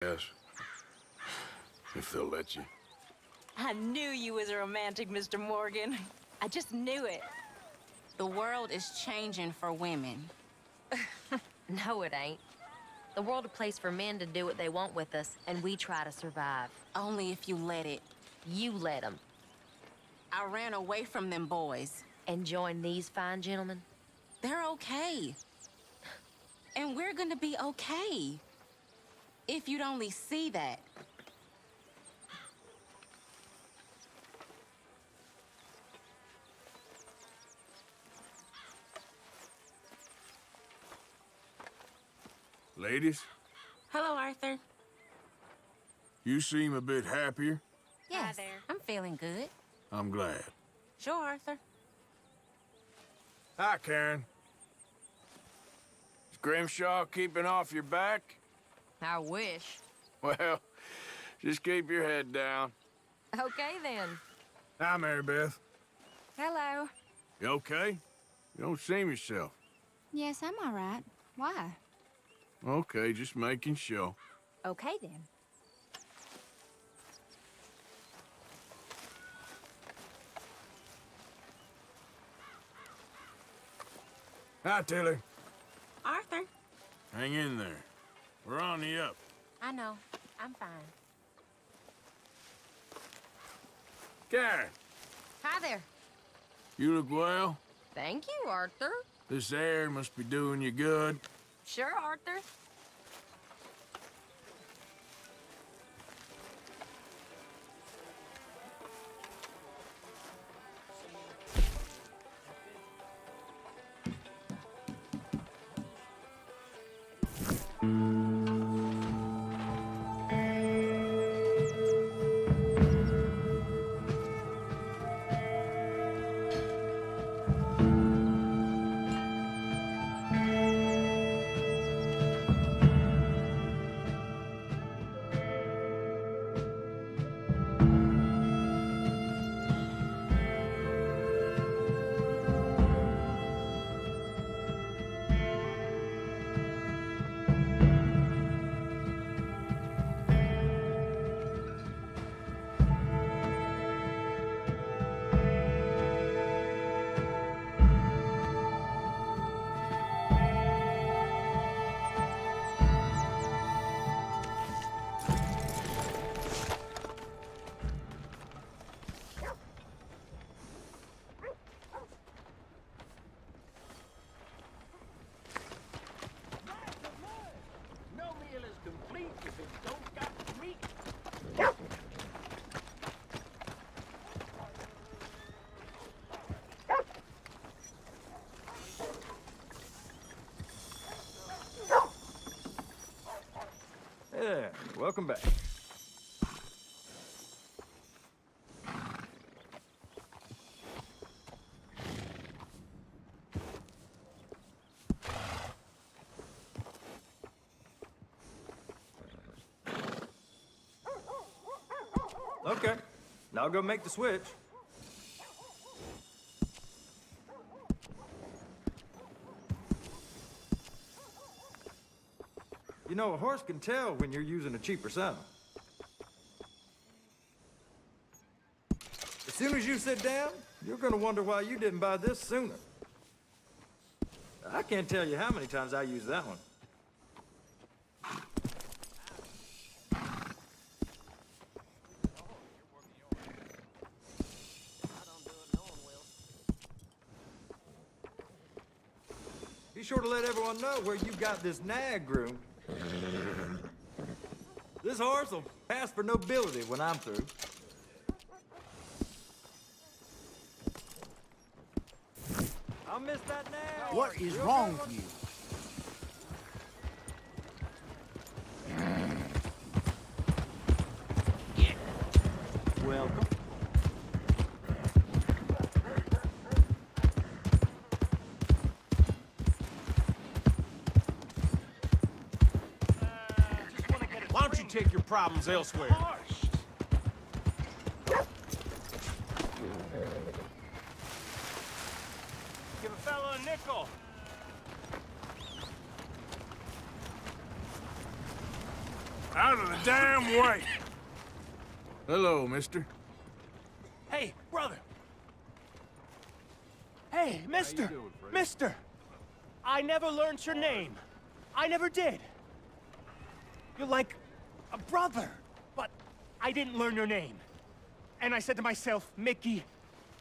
Yes. If they'll let you. I knew you was a romantic, Mr. Morgan. I just knew it. The world is changing for women. No, it ain't. The world a place for men to do what they want with us, and we try to survive. Only if you let it. You let them. I ran away from them boys. And join these fine gentlemen? They're okay. And we're gonna be okay. If you'd only see that. Ladies, Hello, Arthur. you seem a bit happier. Yes, there. I'm feeling good. I'm glad. Sure, Arthur. Hi, Karen. Is Grimshaw keeping off your back? I wish. Well, just keep your head down. Okay, then. Hi, Mary Beth. Hello. You okay? You don't seem yourself. Yes, I'm all right. Why? Okay, just making sure. Okay, then. Hi, Tilly. Arthur. Hang in there. We're on the up. I know. I'm fine. Karen, Hi there. you look well. Thank you, Arthur. This air must be doing you good. Sure, Arthur. No meal is complete if it don't got meat. Hey there, welcome back. Okay, now I'll go make the switch. You know, a horse can tell when you're using a cheaper saddle. As soon as you sit down, you're gonna wonder why you didn't buy this sooner. I can't tell you how many times I use that one. Be sure to let everyone know where you got this nag groomed. This horse will pass for nobility when I'm through. I'll miss that nag. What is You wrong okay, with you? Welcome. Why don't you take your problems elsewhere? Give a fellow a nickel. Out of the damn way! Hello, mister. Hey, brother. Hey, mister. Mister. I never learned your name. I never did. You're like a brother, but I didn't learn your name. And I said to myself, Mickey,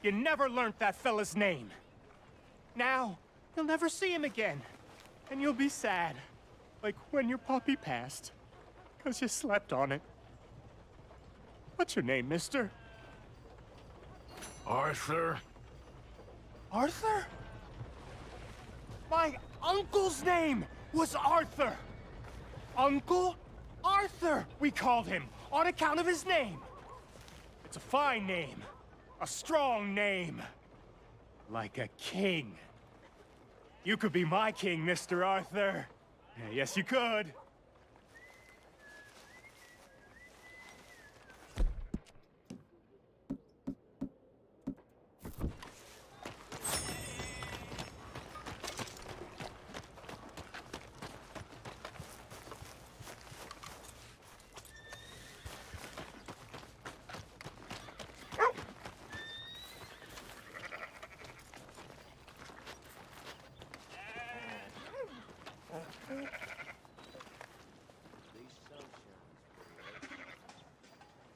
you never learned that fella's name. Now, you'll never see him again. And you'll be sad. Like when your puppy passed. 'Cause you slept on it. What's your name, mister? Arthur. Arthur? My uncle's name was Arthur. Uncle Arthur, we called him, on account of his name. It's a fine name. A strong name. Like a king. You could be my king, Mr. Arthur. Yes, you could.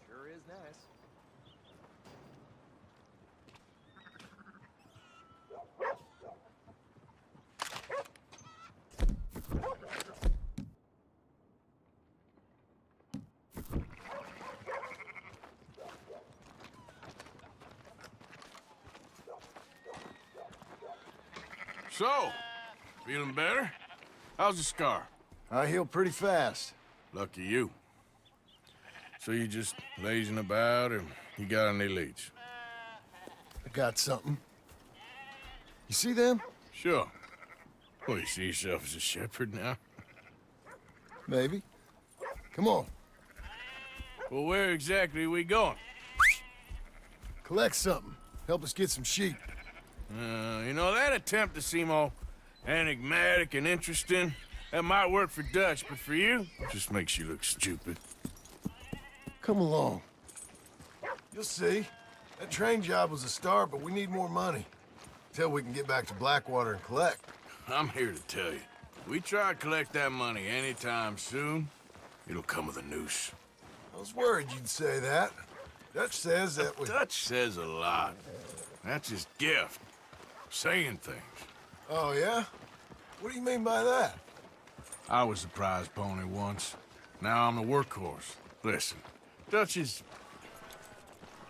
Sure is nice. So, feeling better? How's the scar? I heal pretty fast. Lucky you. So you just lazing about, or you got any leads? I got something. You see them? Sure. Well, you see yourself as a shepherd now? Maybe. Come on, Well, where exactly are we going? collect something. Help us get some sheep. You know, that attempt to seem all enigmatic and interesting, that might work for Dutch, but for you, it just makes you look stupid. Come along. You'll see. That train job was a start, but we need more money. Till we can get back to Blackwater and collect. I'm here to tell you, we try to collect that money anytime soon, it'll come with a noose. I was worried you'd say that. Dutch says that we... Dutch says a lot. That's his gift. Saying things. Oh, yeah? What do you mean by that? I was the prize pony once. Now I'm the workhorse. Listen, Dutch is...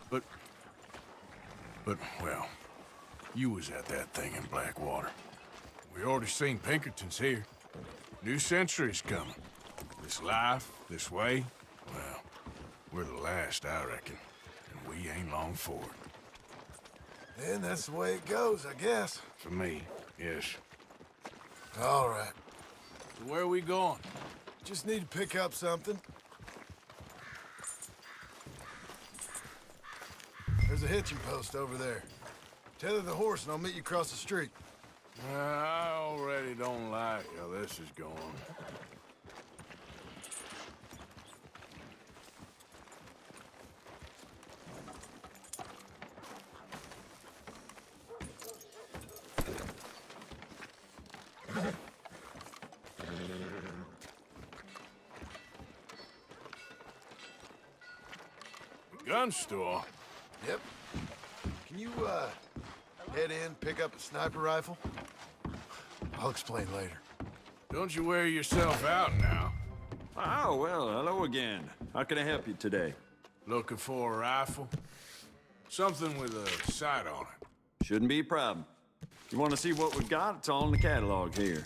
But, well, you was at that thing in Blackwater. We already seen Pinkertons here. New century's coming. This life, this way, well, we're the last, I reckon. And we ain't long for it. And that's the way it goes, I guess. For me, yes. All right. So where are we going? Just need to pick up something. There's a hitching post over there. Tether the horse and I'll meet you across the street. I already don't like how this is going. Gun store? Yep. Can you, head in, pick up a sniper rifle? I'll explain later. Don't you wear yourself out now. Oh, well, hello again. How can I help you today? Looking for a rifle? Something with a sight on it. Shouldn't be a problem. You want to see what we've got? It's all in the catalog here.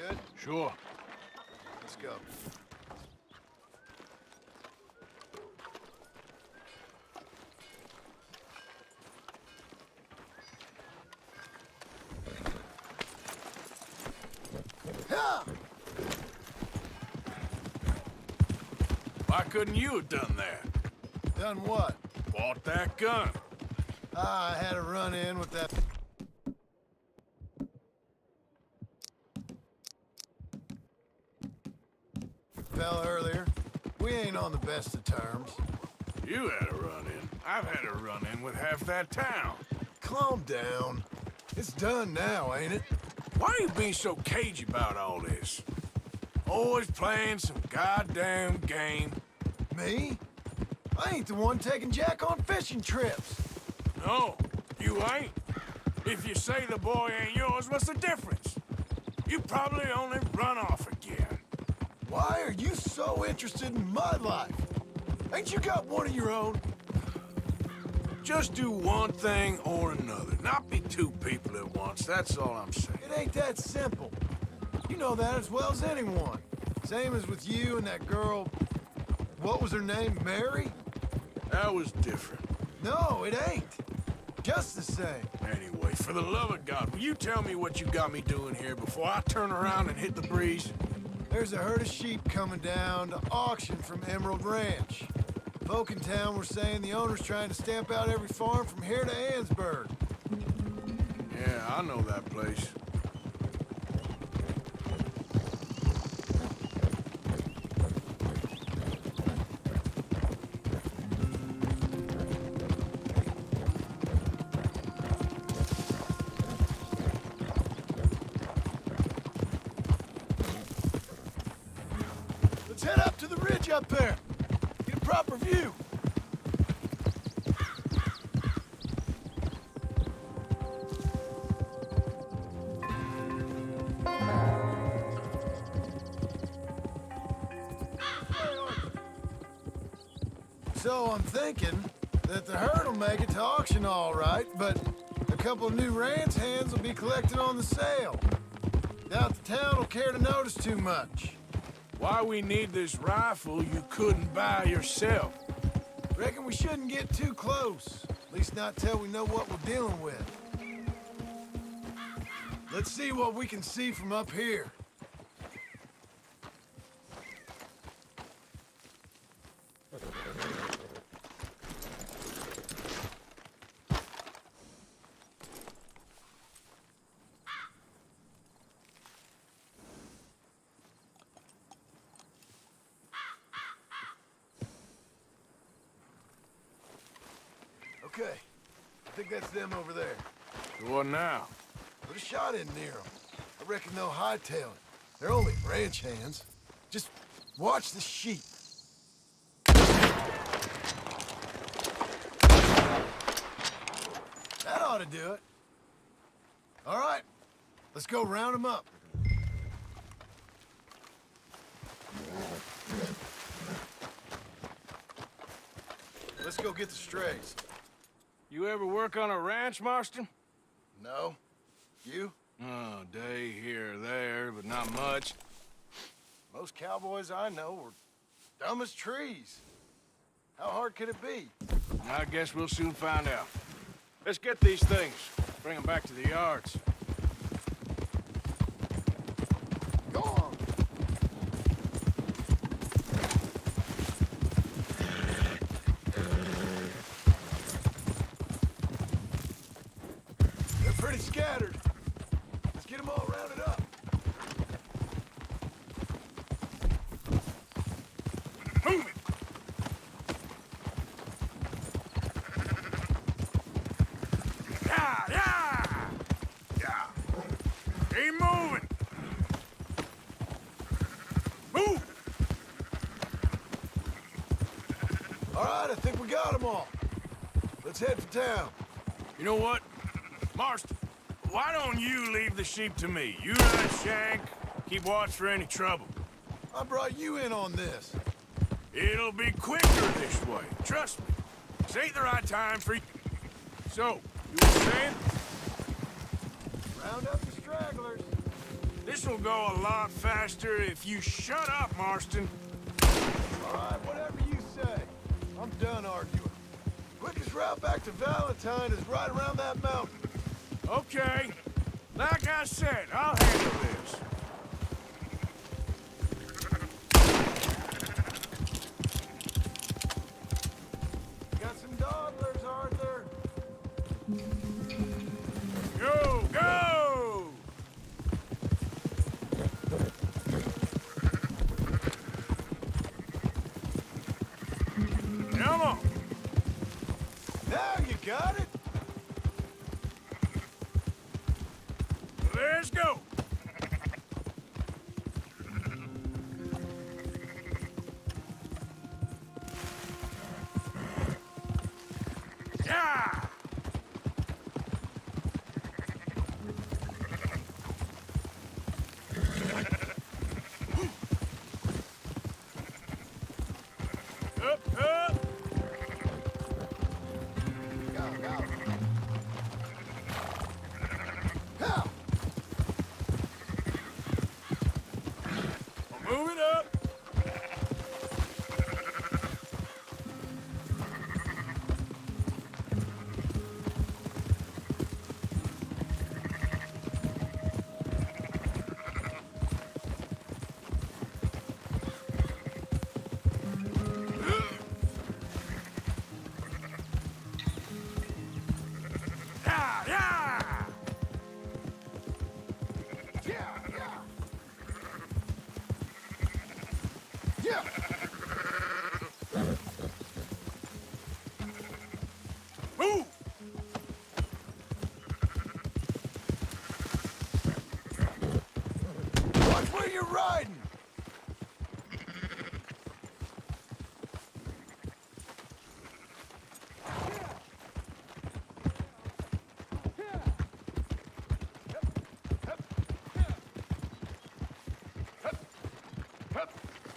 Good? Sure. Let's go. Why couldn't you have done that? Done what? Bought that gun. I had a run-in with that... fella earlier. We ain't on the best of terms. You had a run-in. I've had a run-in with half that town. Calm down. It's done now, ain't it? Why are you being so cagey about all this? Always playing some goddamn game. Me? I ain't the one taking Jack on fishing trips. No, you ain't. If you say the boy ain't yours, what's the difference? You probably only run off again. Why are you so interested in my life? Ain't you got one of your own? Just do one thing or another. Not be two people at once, that's all I'm saying. It ain't that simple. You know that as well as anyone. Same as with you and that girl... what was her name, Mary? That was different. No, it ain't. Just the same. Anyway, for the love of God, will you tell me what you got me doing here before I turn around and hit the breeze? There's a herd of sheep coming down to auction from Emerald Ranch. Folk in town were saying the owner's trying to stamp out every farm from here to Ansburg. Yeah, I know that place. Let's head up to the ridge up there. Get a proper view. So I'm thinking that the herd will make it to auction all right, but a couple of new ranch hands will be collecting on the sale. Doubt the town will care to notice too much. Why we need this rifle you couldn't buy yourself? Reckon we shouldn't get too close. At least not till we know what we're dealing with. Let's see what we can see from up here. Okay, I think that's them over there. What now? Put a shot in near them. I reckon they'll hightail it. They're only ranch hands. Just watch the sheep. That ought to do it. All right, let's go round them up. Let's go get the strays. You ever work on a ranch, Marston? No? You? Oh, day here or there, but not much. Most cowboys I know are dumb as trees. How hard could it be? I guess we'll soon find out. Let's get these things. Bring them back to the yards. Go on. They're pretty scattered. Let's get them all rounded up. Move it! Yeah, yeah! Yeah. Keep moving! Move! All right, I think we got them all. Let's head for town. You know what? Marston, why don't you leave the sheep to me? You run Shank, keep watch for any trouble. I brought you in on this. It'll be quicker this way, trust me. This ain't the right time for you. So, you were saying? Round up the stragglers. This'll go a lot faster if you shut up, Marston. All right, whatever you say. I'm done arguing. Quickest route back to Valentine is right around that mountain. Okay. Like I said, I'll handle this. Got some dawdlers, Arthur. Go, go! Come on. Now you got it. Let's go. Yeah! Up, up! Go, go. How? Move it up. Yeah, yeah! Yeah, yeah. Yeah. Move! Watch where you're riding.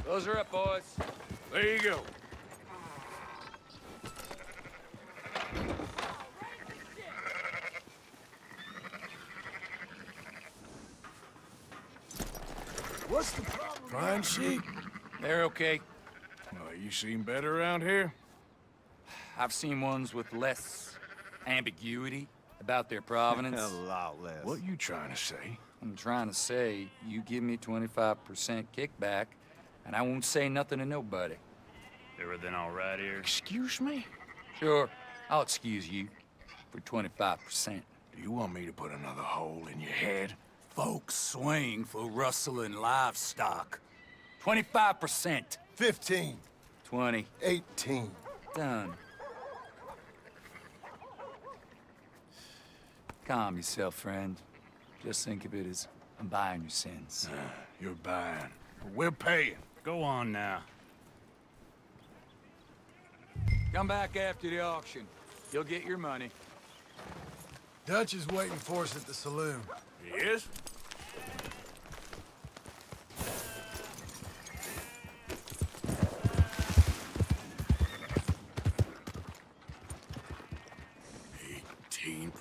Those are up, boys. There you go. What's the problem? Fine sheep. They're okay. Well, you seem better around here. I've seen ones with less ambiguity about their provenance. A lot less. What you trying to say? I'm trying to say, you give me 25% kickback, and I won't say nothing to nobody. Everything all right here? Excuse me? Sure, I'll excuse you for 25%. Do you want me to put another hole in your head? Folks swing for rustling livestock. 25%. 15. 20. 18. Done. Calm yourself, friend. Just think of it as I'm buying your sins. You're buying. But we're paying. Go on now. Come back after the auction. You'll get your money. Dutch is waiting for us at the saloon. Yes?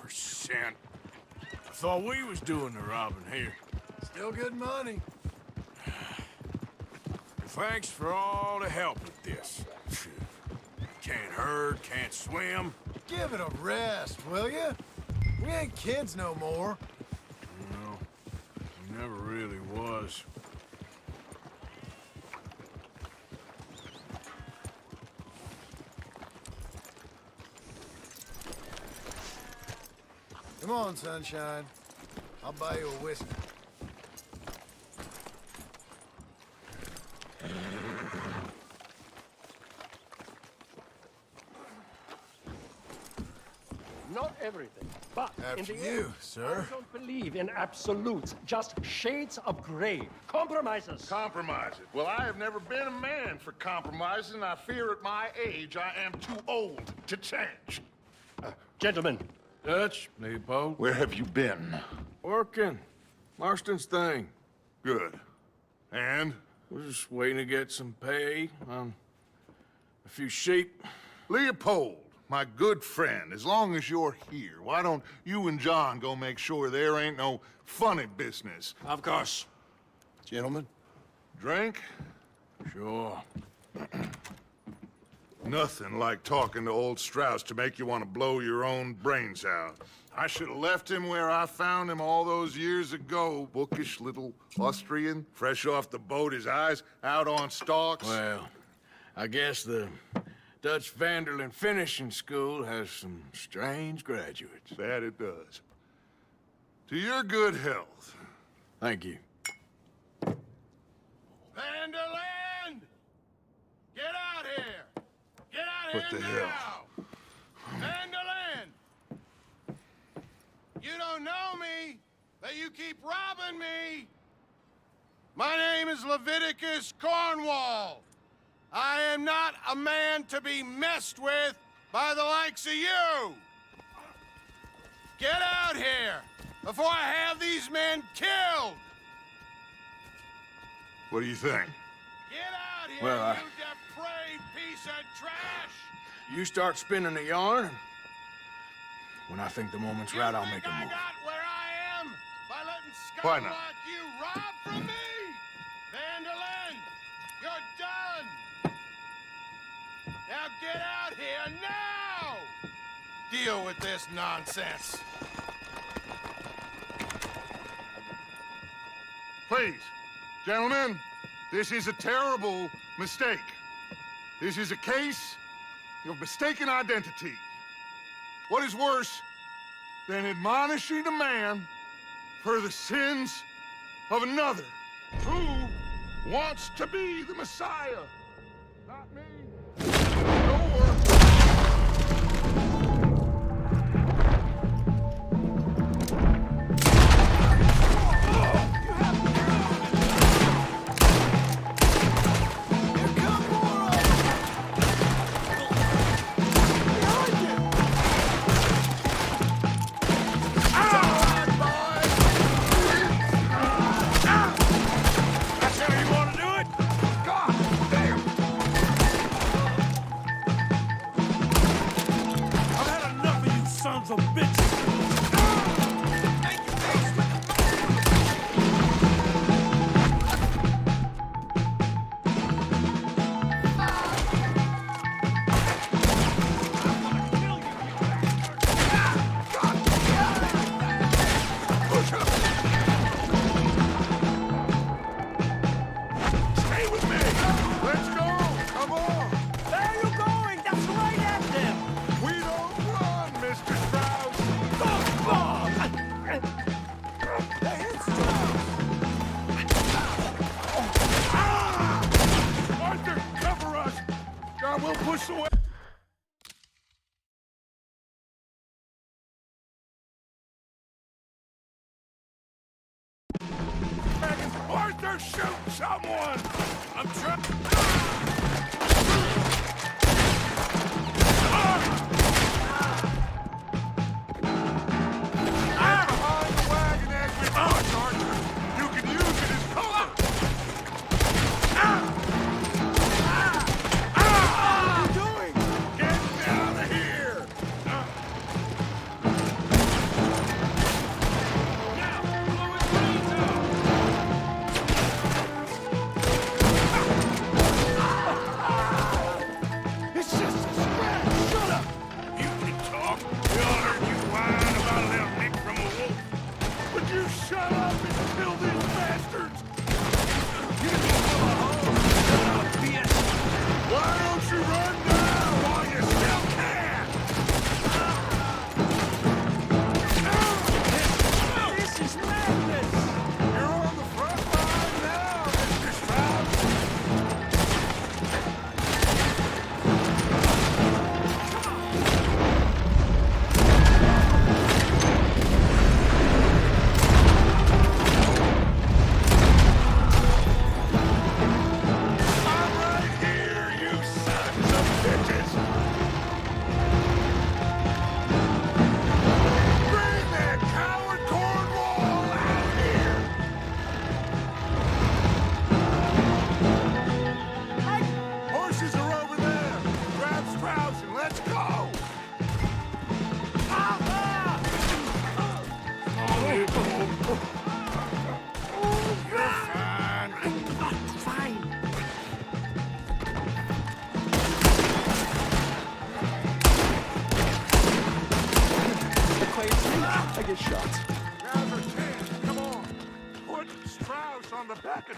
%. I thought we was doing the robbing here. Still good money. Thanks for all the help with this. Can't herd, can't swim. Give it a rest, will you? We ain't kids no more. No, we never really was. Come on, Sunshine. I'll buy you a whiskey. Not everything, but After in the you, end, sir. I don't believe in absolutes, just shades of gray. Compromises. Compromises. Well, I have never been a man for compromises, and I fear at my age I am too old to change. Gentlemen. Dutch, Leopold. Where have you been? Working. Marston's thing. Good. And? We're just waiting to get some pay on a few sheep. Leopold, my good friend, as long as you're here, why don't you and John go make sure there ain't no funny business? Of course. Gentlemen? Drink? Sure. Nothing like talking to old Strauss to make you want to blow your own brains out. I should have left him where I found him all those years ago. Bookish little Austrian, fresh off the boat, his eyes out on stalks. Well, I guess the Dutch Vanderlyn Finishing School has some strange graduates. That it does. To your good health. Thank you. Vanderlyn! Get out here! Get out What here the now! hell? Vanderlyn! You don't know me, but you keep robbing me. My name is Leviticus Cornwall. I am not a man to be messed with by the likes of you. Get out here before I have these men killed. What do you think? Get out here, you depraved piece of trash! You start spinning the yarn. When I think the moment's right, I'll make a move. I got where I am by letting Why scum not? like you rob from me? Vanderlyn, you're done! Now get out here now! Deal with this nonsense. Please, gentlemen, this is a terrible mistake. This is a case of mistaken identity. What is worse than admonishing a man for the sins of another who wants to be the Messiah? Not me. Where you going? That's right at them! We don't run, Mr. Strauss!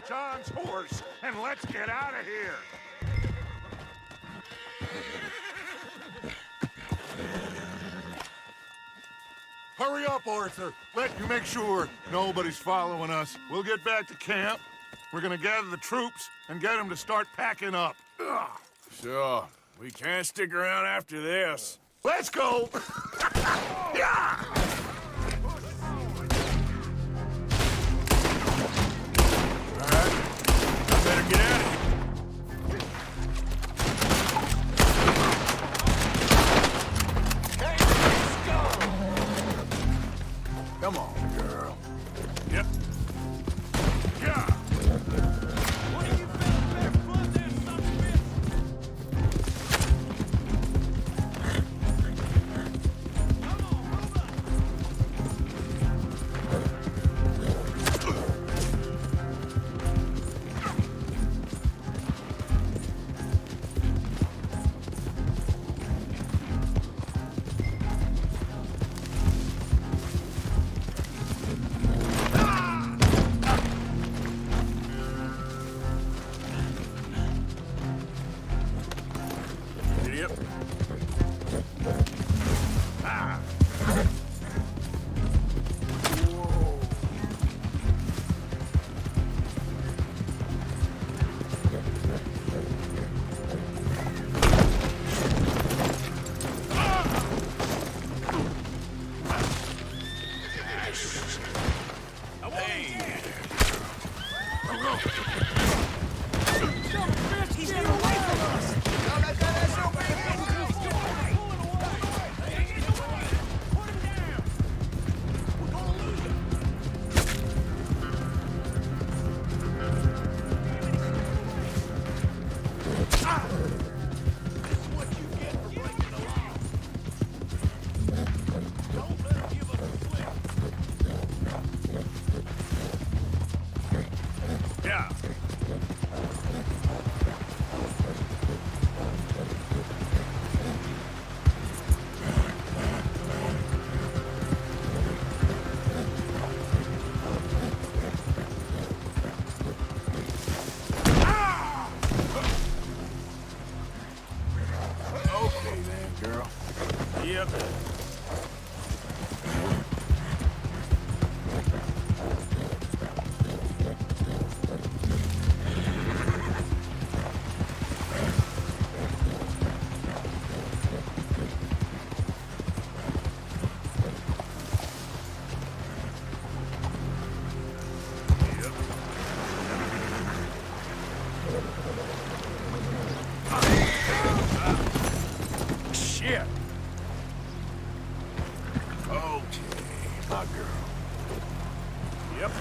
John's horse, and let's get out of here. Hurry up, Arthur. Let you make sure nobody's following us. We'll get back to camp. We're gonna gather the troops and get them to start packing up. Ugh. Sure. We can't stick around after this. Let's go! Yeah! All right. I better get out of here. Come on, girl. Yep. Yeah. What are you feeling barefoot there, son of a bitch? Come on, move up. Yep. Ah. Whoa. Hey. He's getting away from us! Yeah. Okay then, girl. Yep. Shit. Okay, my girl. Yep.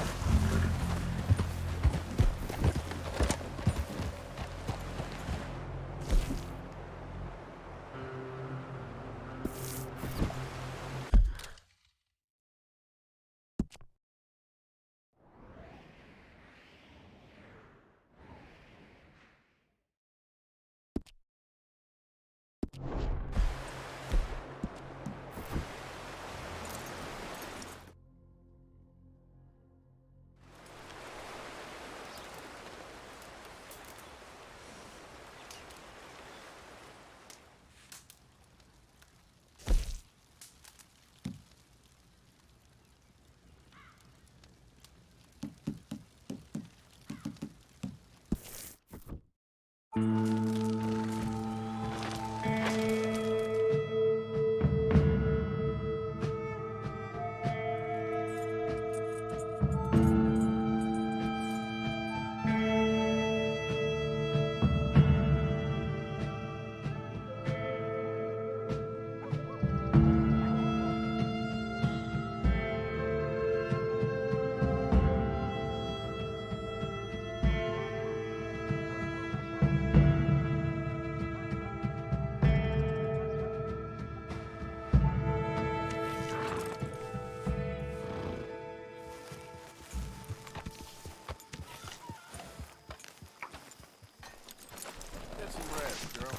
Get some rest, girl.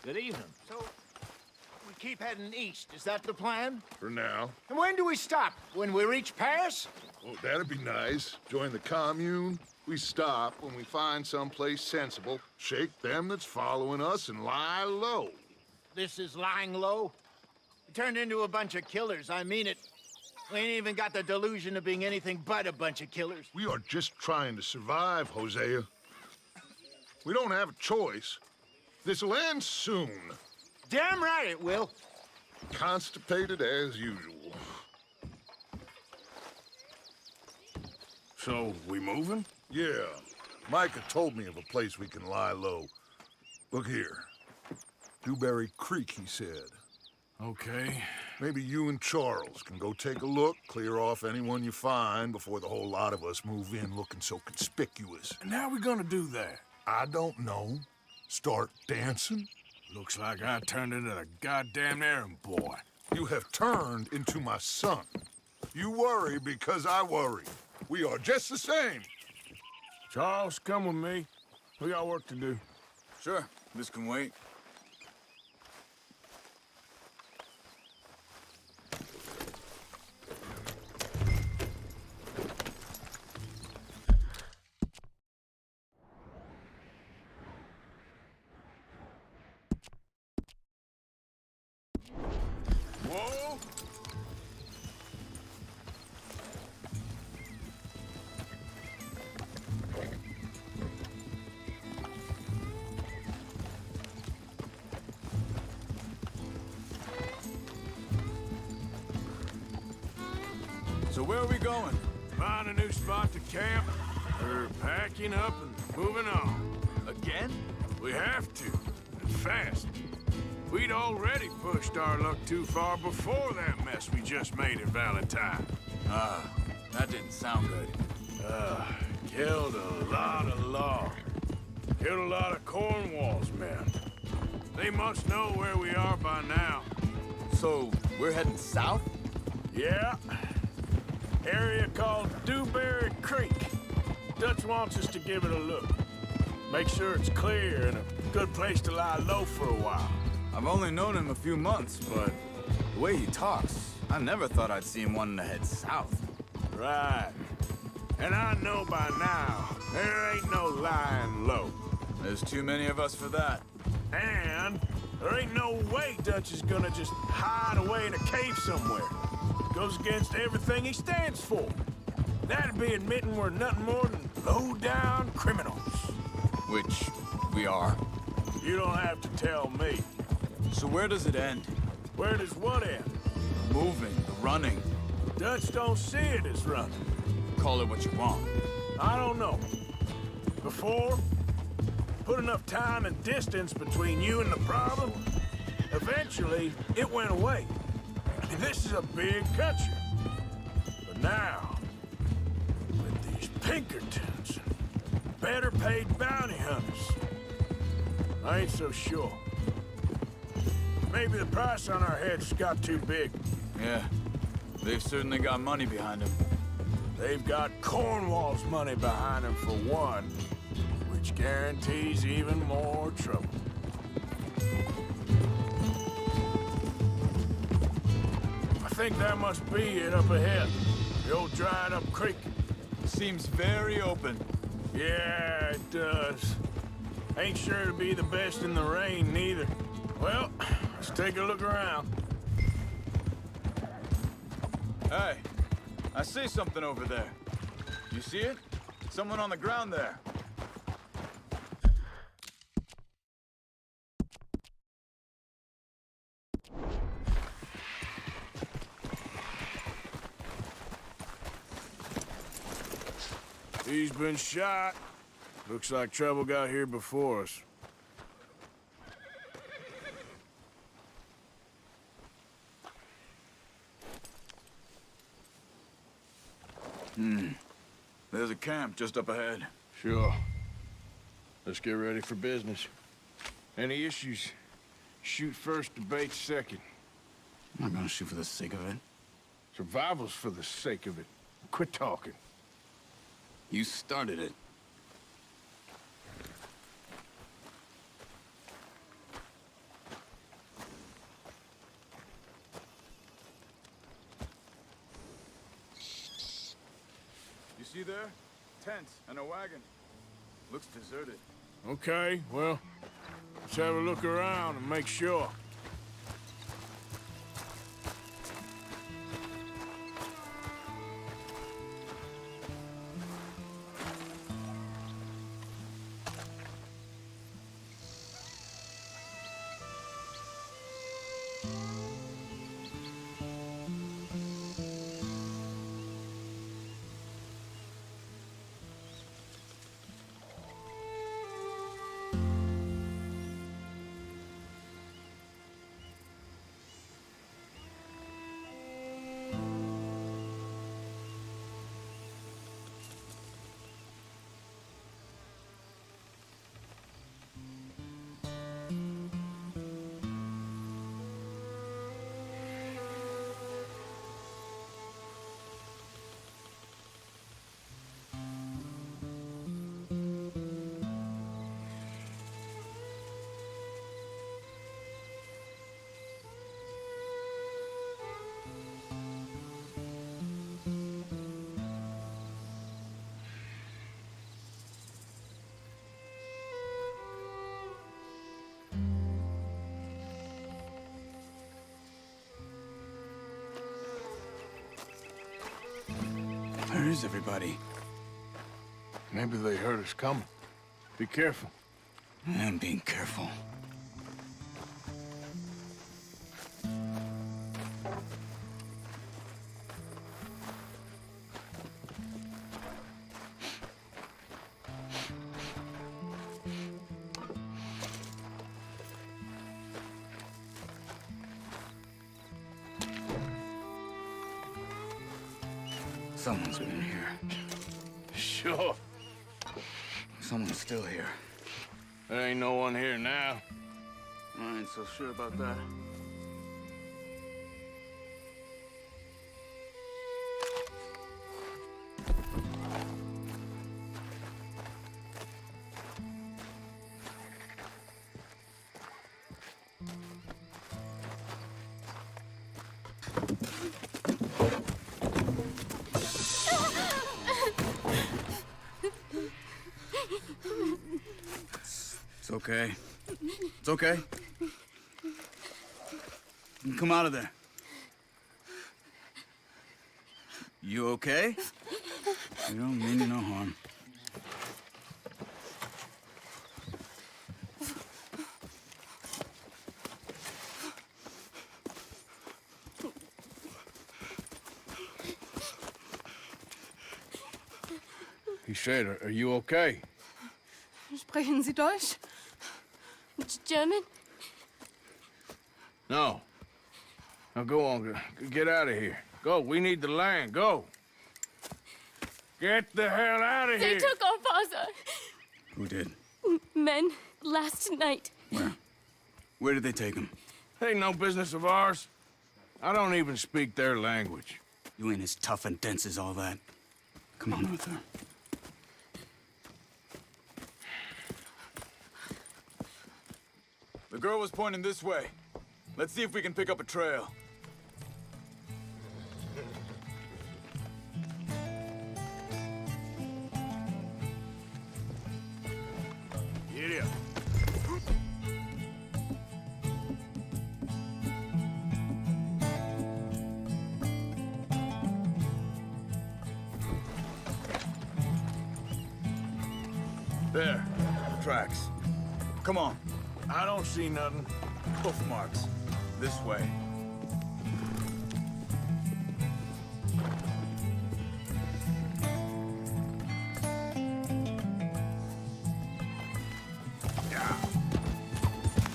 Good evening. So, we keep heading east. Is that the plan? For now. And when do we stop? When we reach Paris? Oh, that'd be nice. Join the commune. We stop when we find someplace sensible, shake them that's following us, and lie low. This is lying low? We turned into a bunch of killers, I mean it. We ain't even got the delusion of being anything but a bunch of killers. We are just trying to survive, Hosea. We don't have a choice. This'll end soon. Damn right it will. Constipated as usual. So, we moving? Yeah. Micah told me of a place we can lie low. Look here. Dewberry Creek, he said. Okay. Maybe you and Charles can go take a look, clear off anyone you find before the whole lot of us move in looking so conspicuous. And how we gonna do that? I don't know. Start dancing? Looks like I turned into the goddamn errand boy. You have turned into my son. You worry because I worry. We are just the same. Charles, come with me. We got work to do. Sure, this can wait. Whoa! So where are we going? Find a new spot to camp. We're packing up and moving on. Again? We have to, and fast. We'd already pushed our luck too far before that mess we just made at Valentine. That didn't sound good. Killed a lot of law. Killed a lot of Cornwall's men. They must know where we are by now. So, we're heading south? Yeah. Area called Dewberry Creek. Dutch wants us to give it a look. Make sure it's clear and a good place to lie low for a while. I've only known him a few months, but the way he talks, I never thought I'd see him wanting to head south. Right. And I know by now, there ain't no lying low. There's too many of us for that. And there ain't no way Dutch is gonna just hide away in a cave somewhere. Goes against everything he stands for. That'd be admitting we're nothing more than low-down criminals. Which we are. You don't have to tell me. So where does it end? Where does what end? The moving, the running. Dutch don't see it as running. Call it what you want. I don't know. Before, put enough time and distance between you and the problem, eventually it went away. I mean, this is a big country. But now, with these Pinkertons and better paid bounty hunters, I ain't so sure. Maybe the price on our heads got too big. Yeah, they've certainly got money behind them. They've got Cornwall's money behind them for one, which guarantees even more trouble. I think that must be it up ahead. The old dried-up creek. Seems very open. Yeah, it does. Ain't sure to be the best in the rain, neither. Well, let's take a look around. Hey, I see something over there. You see it? Someone on the ground there. He's been shot. Looks like trouble got here before us. There's a camp just up ahead. Sure. Let's get ready for business. Any issues? Shoot first, debate second. I'm not gonna shoot for the sake of it. Survival's for the sake of it. Quit talking. You started it. tents and a wagon. Looks deserted. Okay, well, let's have a look around and make sure. Where is everybody? Maybe they heard us coming. Be careful. I'm being careful. Someone's been here. Sure. Someone's still here. There ain't no one here now. I ain't so sure about that. It's okay. It's okay. You can come out of there. You okay? You don't mean you no harm. He said, are you okay? Sprechen Sie Deutsch? German? No. Now go on, get out of here. Go, we need the land, go. Get the hell out of They here. took our father. Who did? Men, last night. Where? Where did they take him? Ain't no business of ours. I don't even speak their language. You ain't as tough and dense as all that. Come on, Arthur. The girl was pointing this way. Let's see if we can pick up a trail. Giddy up. There. Tracks. Come on. I don't see nothing. Hoof marks. This way.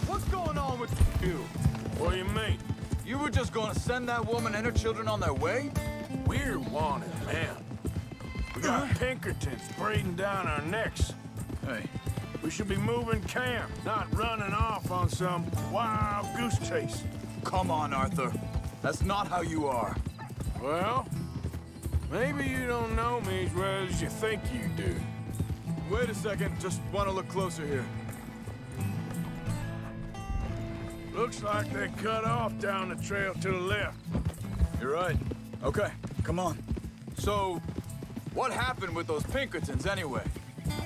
What's going on with you? What do you mean? You were just gonna send that woman and her children on their way? We're wanted, man. We got Pinkertons breathing down our necks. Hey. We should be moving camp, not running off on some wild goose chase. Come on, Arthur. That's not how you are. Well, maybe you don't know me as well as you think you do. Wait a second. Just want to look closer here. Looks like they cut off down the trail to the left. You're right. Okay, come on. So, What happened with those Pinkertons, anyway?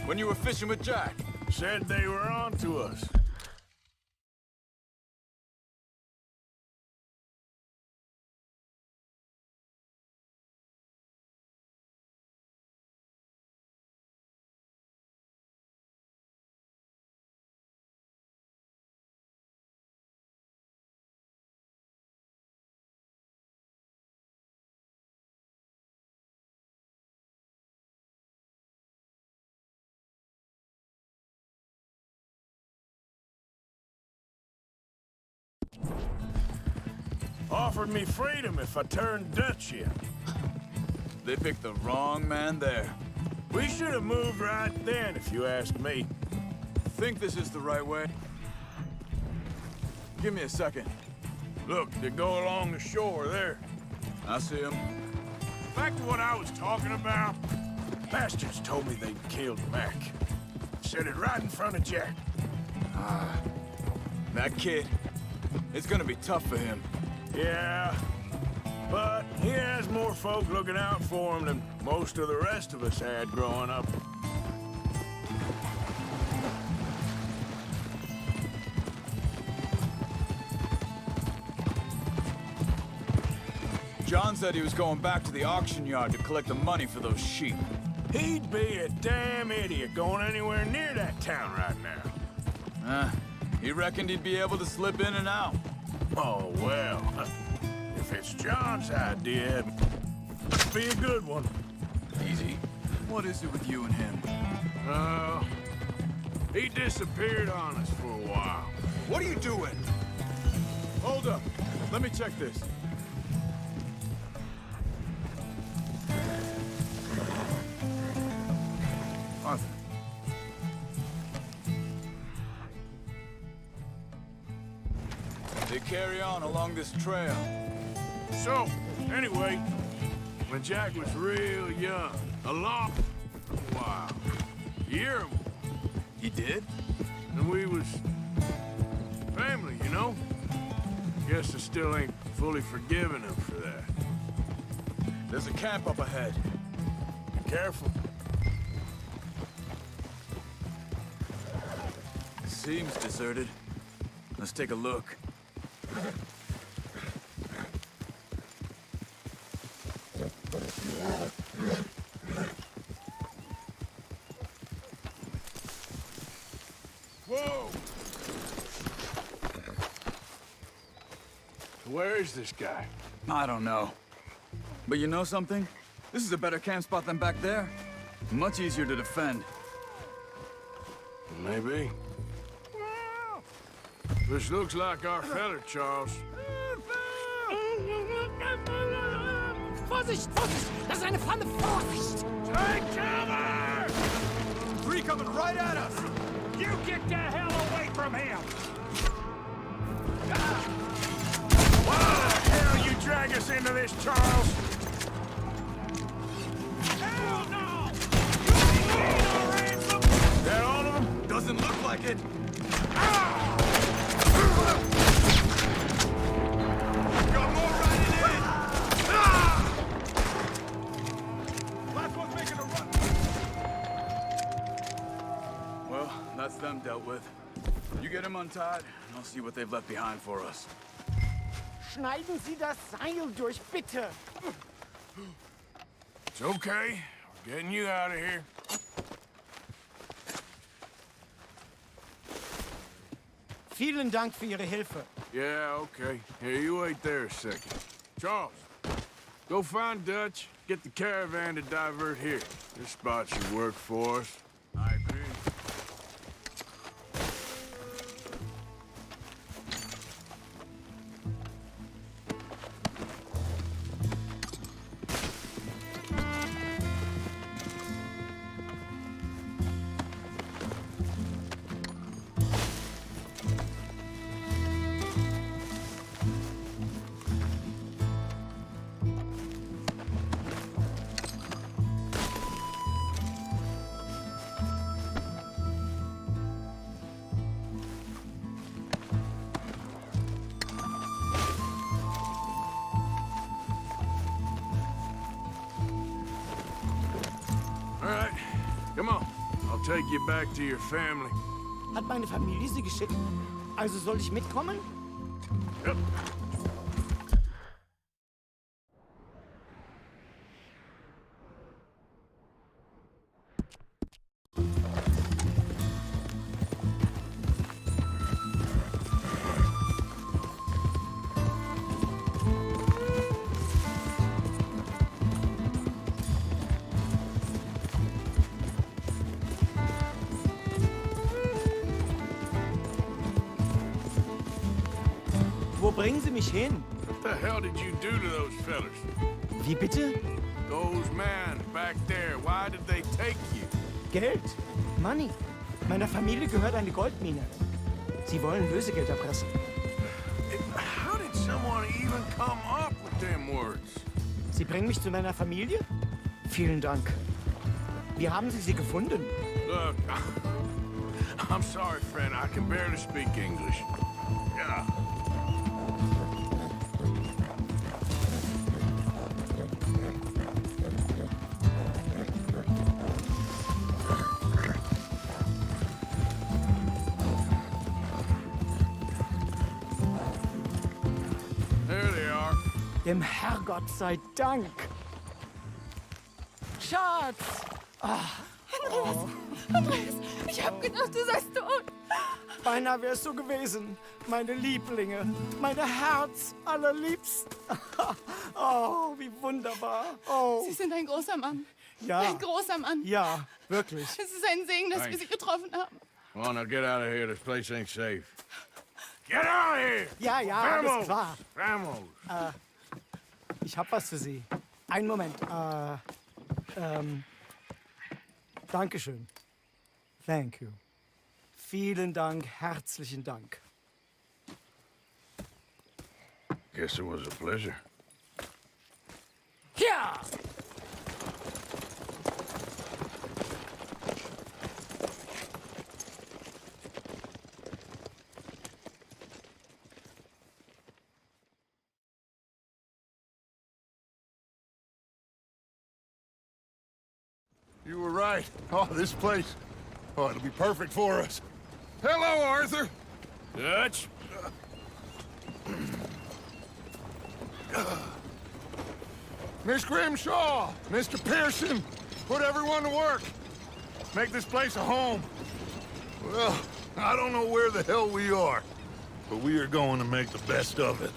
When you were fishing with Jack? Said they were on to us. Offered me freedom if I turned Dutch in. They picked the wrong man there. We should have moved right then, if you ask me. Think this is the right way? Give me a second. Look, they go along the shore there. I see them. Back to what I was talking about. Bastards told me they'd killed Mac. Said it right in front of Jack. That kid, it's gonna be tough for him. Yeah, but he has more folk looking out for him than most of the rest of us had growing up. John said he was going back to the auction yard to collect the money for those sheep. He'd be a damn idiot going anywhere near that town right now. He reckoned he'd be able to slip in and out. Oh, well, if it's John's idea, it must be a good one. Easy. What is it with you and him? He disappeared on us for a while. What are you doing? Hold up. Let me check this. Arthur. They carry on along this trail. So, anyway, when Jack was real young, a long while, you hear him, He did? and we was family, you know? Guess I still ain't fully forgiven him for that. There's a camp up ahead. Be careful. Seems deserted. Let's take a look. Whoa! Where is this guy? I don't know. But you know something? This is a better camp spot than back there. Much easier to defend. Maybe. This looks like our feller, Charles. Vorsicht, Vorsicht! Das ist eine Pfanne! Vorsicht! Take cover! Three coming right at us! You get the hell away from him! Why the hell you drag us into this, Charles? Hell no! That all of them? Doesn't look like it. Got more riding in! Last one's making a run. Well, that's them dealt with. You get them untied, and I'll see what they've left behind for us. Schneiden Sie das Seil durch, bitte! It's okay. We're getting you out of here. Vielen Dank für Ihre Hilfe. Yeah, okay. Here, you wait there a second. Charles, go find Dutch, get the caravan to divert here. This spot should work for us. I agree. take you back to your family. Hat meine Familie sie geschickt? Also soll ich mitkommen? Yep. Wo bringen Sie mich hin? What the hell did you do to those fellas? Wie bitte? Those men back there, why did they take you? Geld. Money. Meiner Familie gehört eine Goldmine. Sie wollen Lösegeld erpressen. How did someone even come up with them words? Sie bringen mich zu meiner Familie? Vielen Dank. Wie haben Sie sie gefunden? Look, I'm sorry, friend. I can barely speak English. Yeah. There they are. Dem Herrgott sei Dank. Schatz! Andreas, ich hab gedacht, du seist tot. Beinahe wär's so gewesen. Meine Lieblinge, meine Herz allerliebsten. Oh, wie wunderbar. Oh. Sie sind ein großer Mann. Ja. Ein großer Mann. Ja, wirklich. Es ist ein Segen, dass wir Sie getroffen haben. Come on, now get out of here. This place ain't safe. Get out of here! Ja, ja, Vamos! alles klar. Vamos! Ich hab was für Sie. Einen Moment. Dankeschön. Thank you. Vielen Dank, herzlichen Dank. Guess it was a pleasure. Ja! You were right. Oh, this place. Oh, it'll be perfect for us. Hello, Arthur. Dutch? Miss Grimshaw, Mr. Pearson, put everyone to work. Make this place a home. Well, I don't know where the hell we are, but we are going to make the best of it.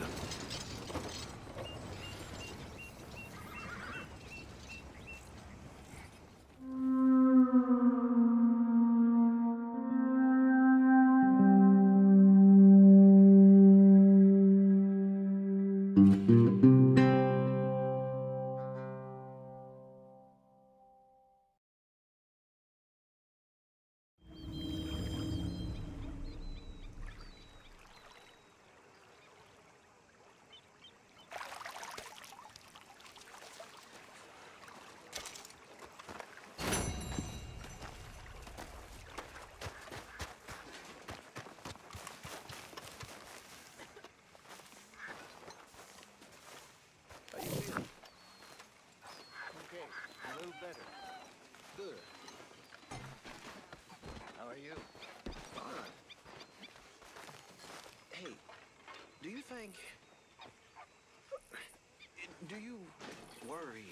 Do you think... Do you worry...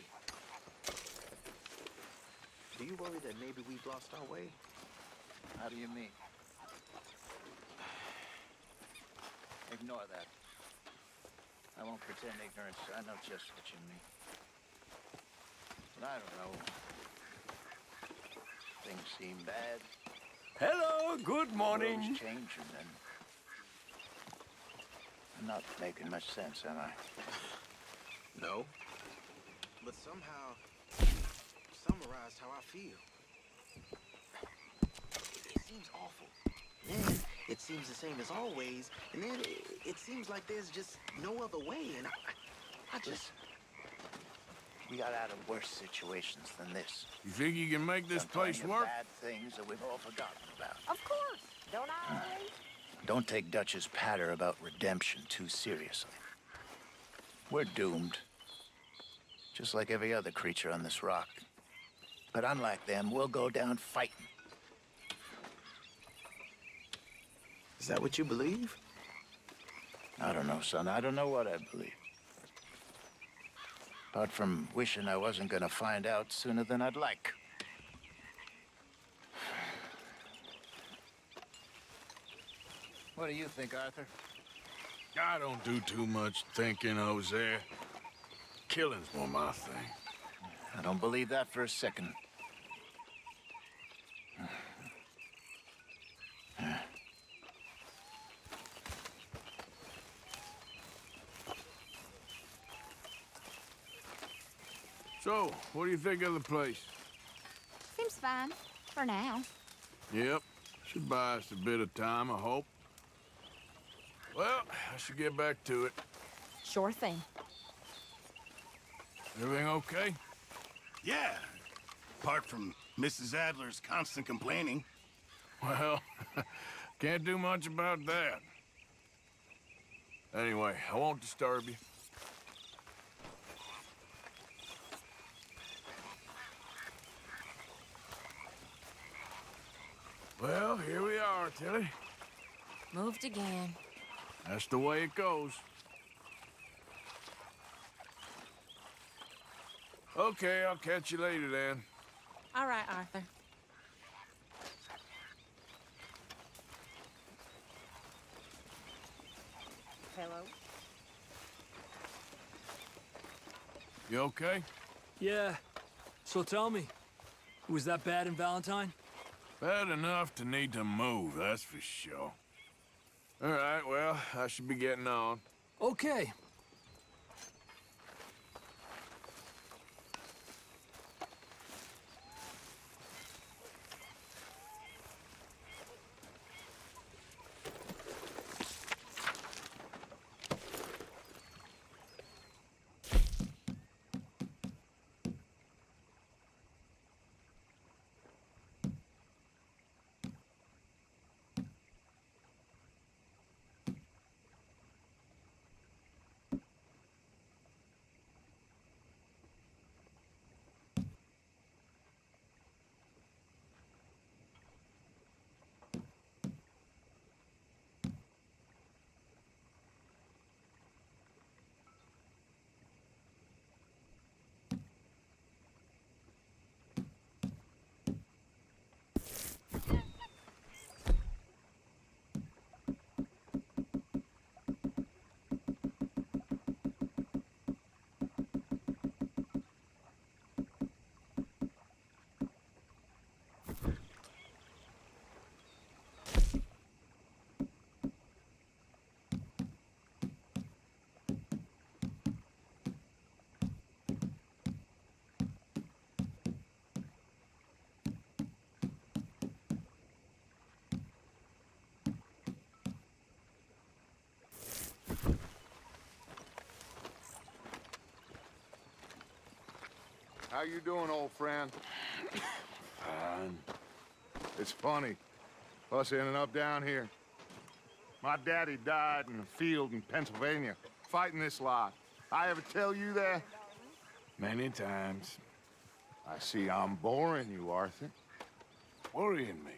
Do you worry that maybe we've lost our way? How do you mean? Ignore that. I won't pretend ignorance. I know just what you mean. But I don't know. Things seem bad. Hello, good morning. Roads change and then... I'm not making much sense, am I? No. But somehow, summarized how I feel. It seems awful. Then it seems the same as always, and then it seems like there's just no other way, and I just... We got out of worse situations than this. You think you can make this place work? Bad things that we've all forgotten about. Of course. Don't I always? Don't take Dutch's patter about redemption too seriously. We're doomed. Just like every other creature on this rock. But unlike them, we'll go down fighting. Is that what you believe? I don't know, son. I don't know what I believe. Apart from wishing I wasn't gonna find out sooner than I'd like. What do you think, Arthur? I don't do too much thinking, Hosea. Killing's more my thing. I don't believe that for a second. So, what do you think of the place? Seems fine. For now. Yep. Should buy us a bit of time, I hope. Well, I should get back to it. Sure thing. Everything okay? Yeah. Apart from Mrs. Adler's constant complaining. Well, can't do much about that. Anyway, I won't disturb you. Well, here we are, Tilly. Moved again. That's the way it goes. Okay, I'll catch you later then. All right, Arthur. Hello? You okay? Yeah. So tell me, was that bad in Valentine? Bad enough to need to move, that's for sure. All right, well, I should be getting on. Okay. How you doing, old friend? Fine. It's funny, us ending up down here. My daddy died in a field in Pennsylvania, fighting this lot. I ever tell you that? Many times. I see I'm boring you, Arthur. Worrying me.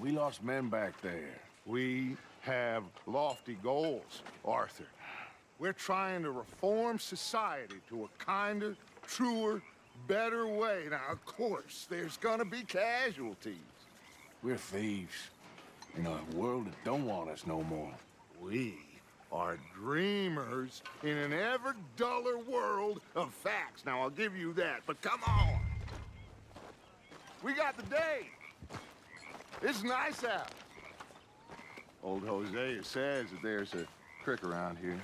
We lost men back there. We have lofty goals, Arthur. We're trying to reform society to a kinder, truer, better way. Now, of course, there's gonna be casualties. We're thieves. In a world that don't want us no more. We are dreamers in an ever duller world of facts. Now, I'll give you that, but come on. We got the day. It's nice out. Old Hosea says that there's a creek around here.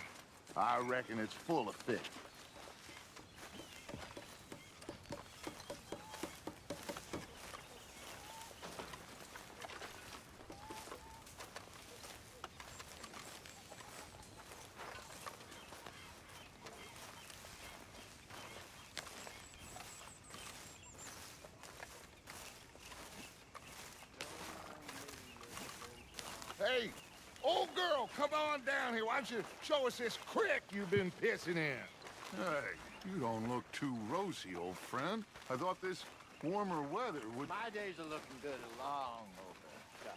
I reckon it's full of fish. Hey, old girl, come on down here. Why don't you show us this creek you've been pissing in? Hey, you don't look too rosy, old friend. I thought this warmer weather would... My days are looking good along over, Dutch.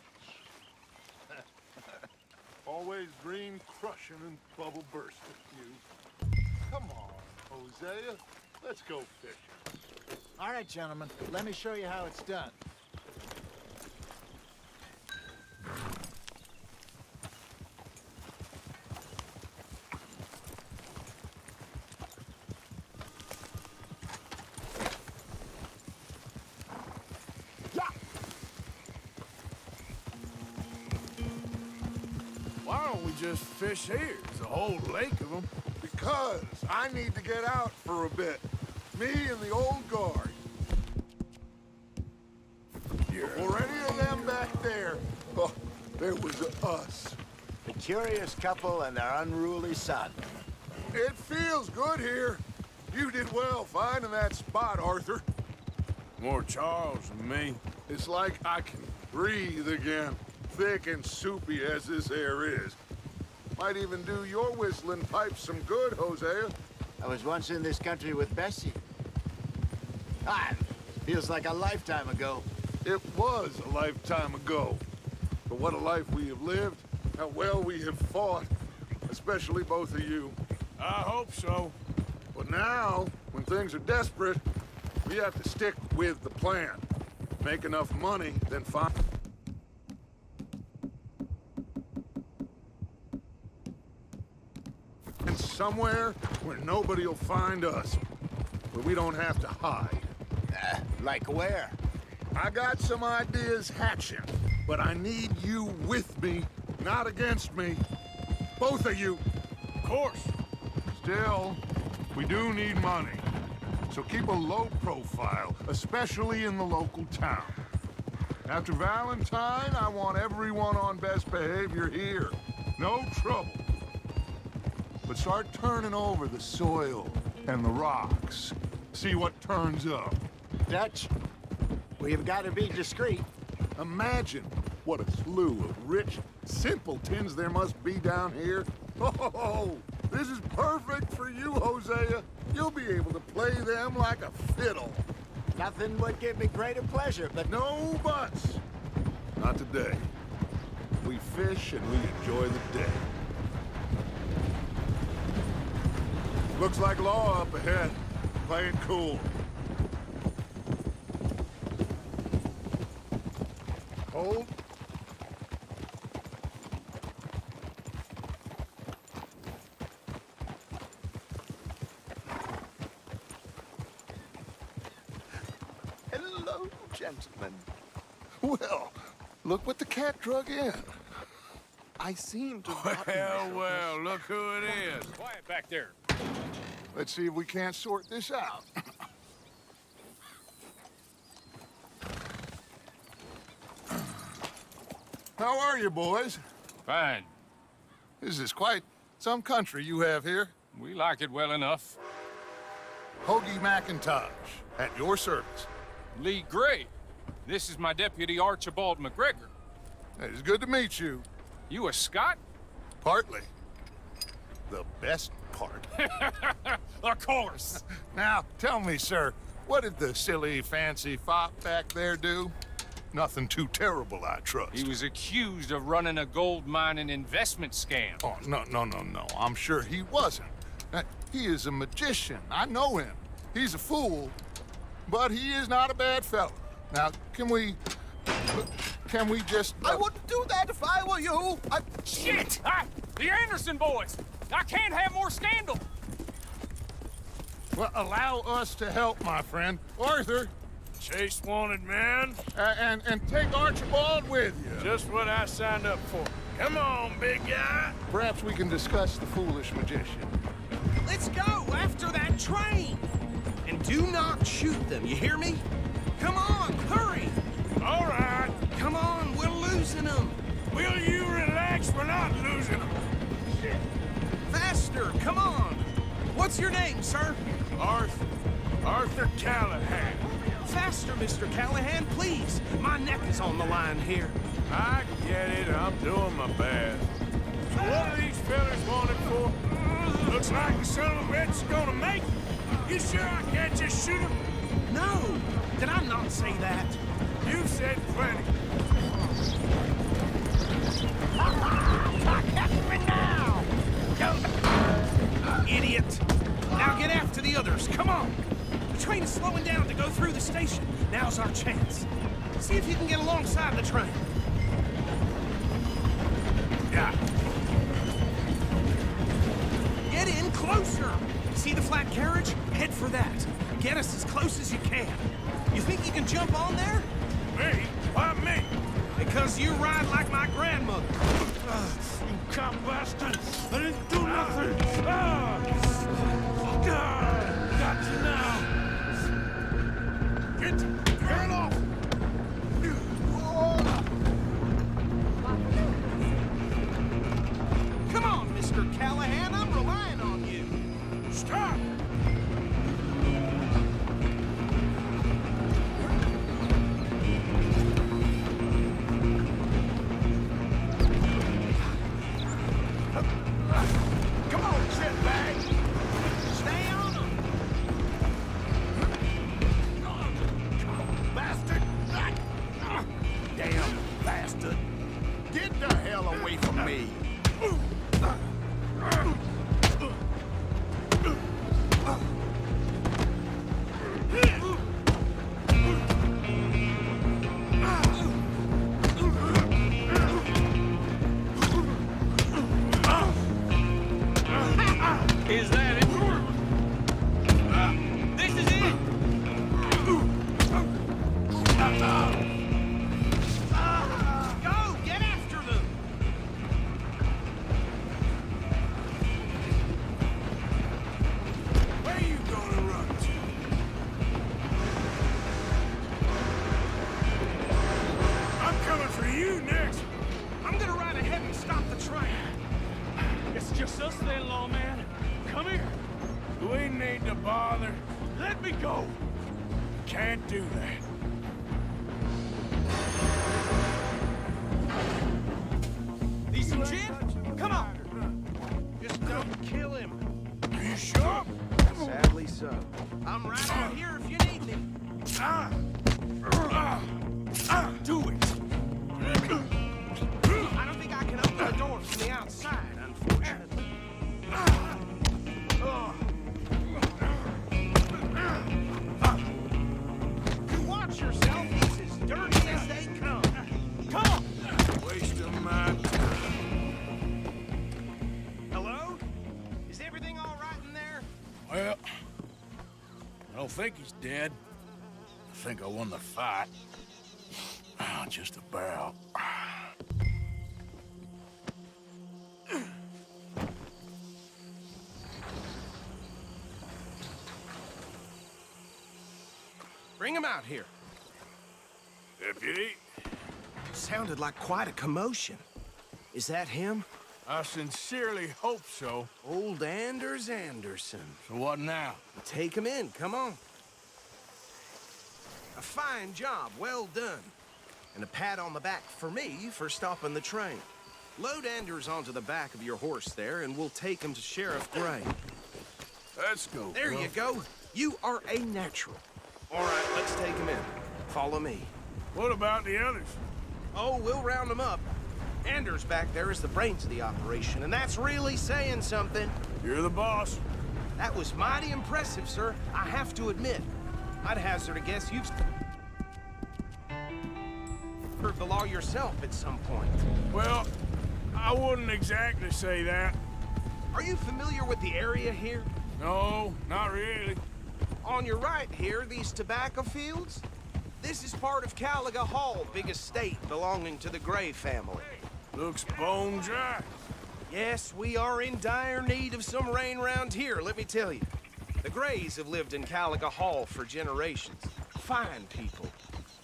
Always dream crushing and bubble bursting, you. Come on, Hosea. Let's go fishing. All right, gentlemen. Let me show you how it's done. Why don't we just fish here? There's a whole lake of them. Because I need to get out for a bit. Me and the old guard. Before any of them back there, oh, there was us. The curious couple and their unruly son. It feels good here. You did well finding that spot, Arthur. More Charles than me. It's like I can breathe again, thick and soupy as this air is. Might even do your whistling pipes some good, Hosea. I was once in this country with Bessie. Feels like a lifetime ago. It was a lifetime ago. But what a life we have lived, how well we have fought, especially both of you. I hope so. But now, when things are desperate, we have to stick with the plan. Make enough money, then find... And somewhere where nobody will find us, where we don't have to hide. Like where? I got some ideas hatching, but I need you with me, not against me. Both of you. Of course. Still, we do need money. So keep a low profile, especially in the local town. After Valentine, I want everyone on best behavior here. No trouble. But start turning over the soil and the rocks. See what turns up. Dutch, we've got to be discreet. Imagine what a slew of rich simpletons there must be down here. Oh, this is perfect for you, Hosea. You'll be able to play them like a fiddle. Nothing would give me greater pleasure, but... No buts. Not today. We fish and we enjoy the day. Looks like law up ahead. Playing cool. Hold. Hello, gentlemen. Well, look what the cat drug in. I seem to... Well, look who it is. Quiet back there. Let's see if we can't sort this out. How are you, boys? Fine. This is quite some country you have here. We like it well enough. Hoagie McIntosh, at your service. Lee Gray. This is my deputy, Archibald McGregor. It's good to meet you. You a Scot? Partly. The best part. Of course. Now, tell me, sir, what did the silly, fancy fop back there do? Nothing too terrible, I trust. He was accused of running a gold mining investment scam. Oh, no. I'm sure he wasn't. He is a magician. I know him. He's a fool, but he is not a bad fellow. Now, can we just... I wouldn't do that if I were you. Shit! The Anderson boys! I can't have more scandal! Well, allow us to help, my friend. Arthur! Chase wanted man. And take Archibald with you. Just what I signed up for. Come on, big guy. Perhaps we can discuss the foolish magician. Let's go after that train. And do not shoot them, you hear me? Come on, hurry. All right. Come on, we're losing them. Will you relax? We're not losing them. Shit. Faster, come on. What's your name, sir? Arthur Callahan. Faster, Mr. Callahan, please. My neck is on the line here. I get it. I'm doing my best. So what are these fellas wanted for? Looks like the son of a bitch is gonna make it. You sure I can't just shoot him? No. Did I not say that? You've said plenty. slowing down to go through the station. Now's our chance. See if you can get alongside the train. Yeah. Get in closer! See the flat carriage? Head for that. Get us as close as you can. You think you can jump on there? Me? Why me? Because you ride like my grandmother. You cop bastard! I didn't do nothing! Got you now! Get off! Come on, Mr. Callahan, I'm relying on you. Stop! Come on, shitbag! Stay on him! Bastard! Damn bastard! Get the hell away from me! Is that it? This is it! Go! Get after them! Where you gonna run to? I'm coming for you next! I'm gonna ride ahead and stop the train. It's just us then, lawman. Come here. We need to bother. Let me go. Can't do that. Need some gin? Come on. Just don't kill him. Are you sure? Sadly so. I'm right out here if you need me. Do it! I don't think I can open the door from the outside, unfortunately. Watch yourself, he's as dirty as they come. Come on! Waste of my time. Hello? Is everything all right in there? Well, I don't think he's dead. I think I won the fight. Just about. Bring him out here. Deputy? Sounded like quite a commotion. Is that him? I sincerely hope so. Old Anders Anderson. So what now? Take him in, come on. A fine job, well done. And a pat on the back for me for stopping the train. Load Anders onto the back of your horse there, and we'll take him to Sheriff Gray. Let's go. There you go. You are a natural. All right, let's take him in. Follow me. What about the others? Oh, we'll round them up. Anders back there is the brains of the operation, and that's really saying something. You're the boss. That was mighty impressive, sir. I have to admit. I'd hazard a guess you've heard the law yourself at some point. Well, I wouldn't exactly say that. Are you familiar with the area here? No, not really. On your right here, these tobacco fields? This is part of Caliga Hall, big estate belonging to the Gray family. Looks bone dry. Yes, we are in dire need of some rain round here, let me tell you. The Grays have lived in Caliga Hall for generations. Fine people.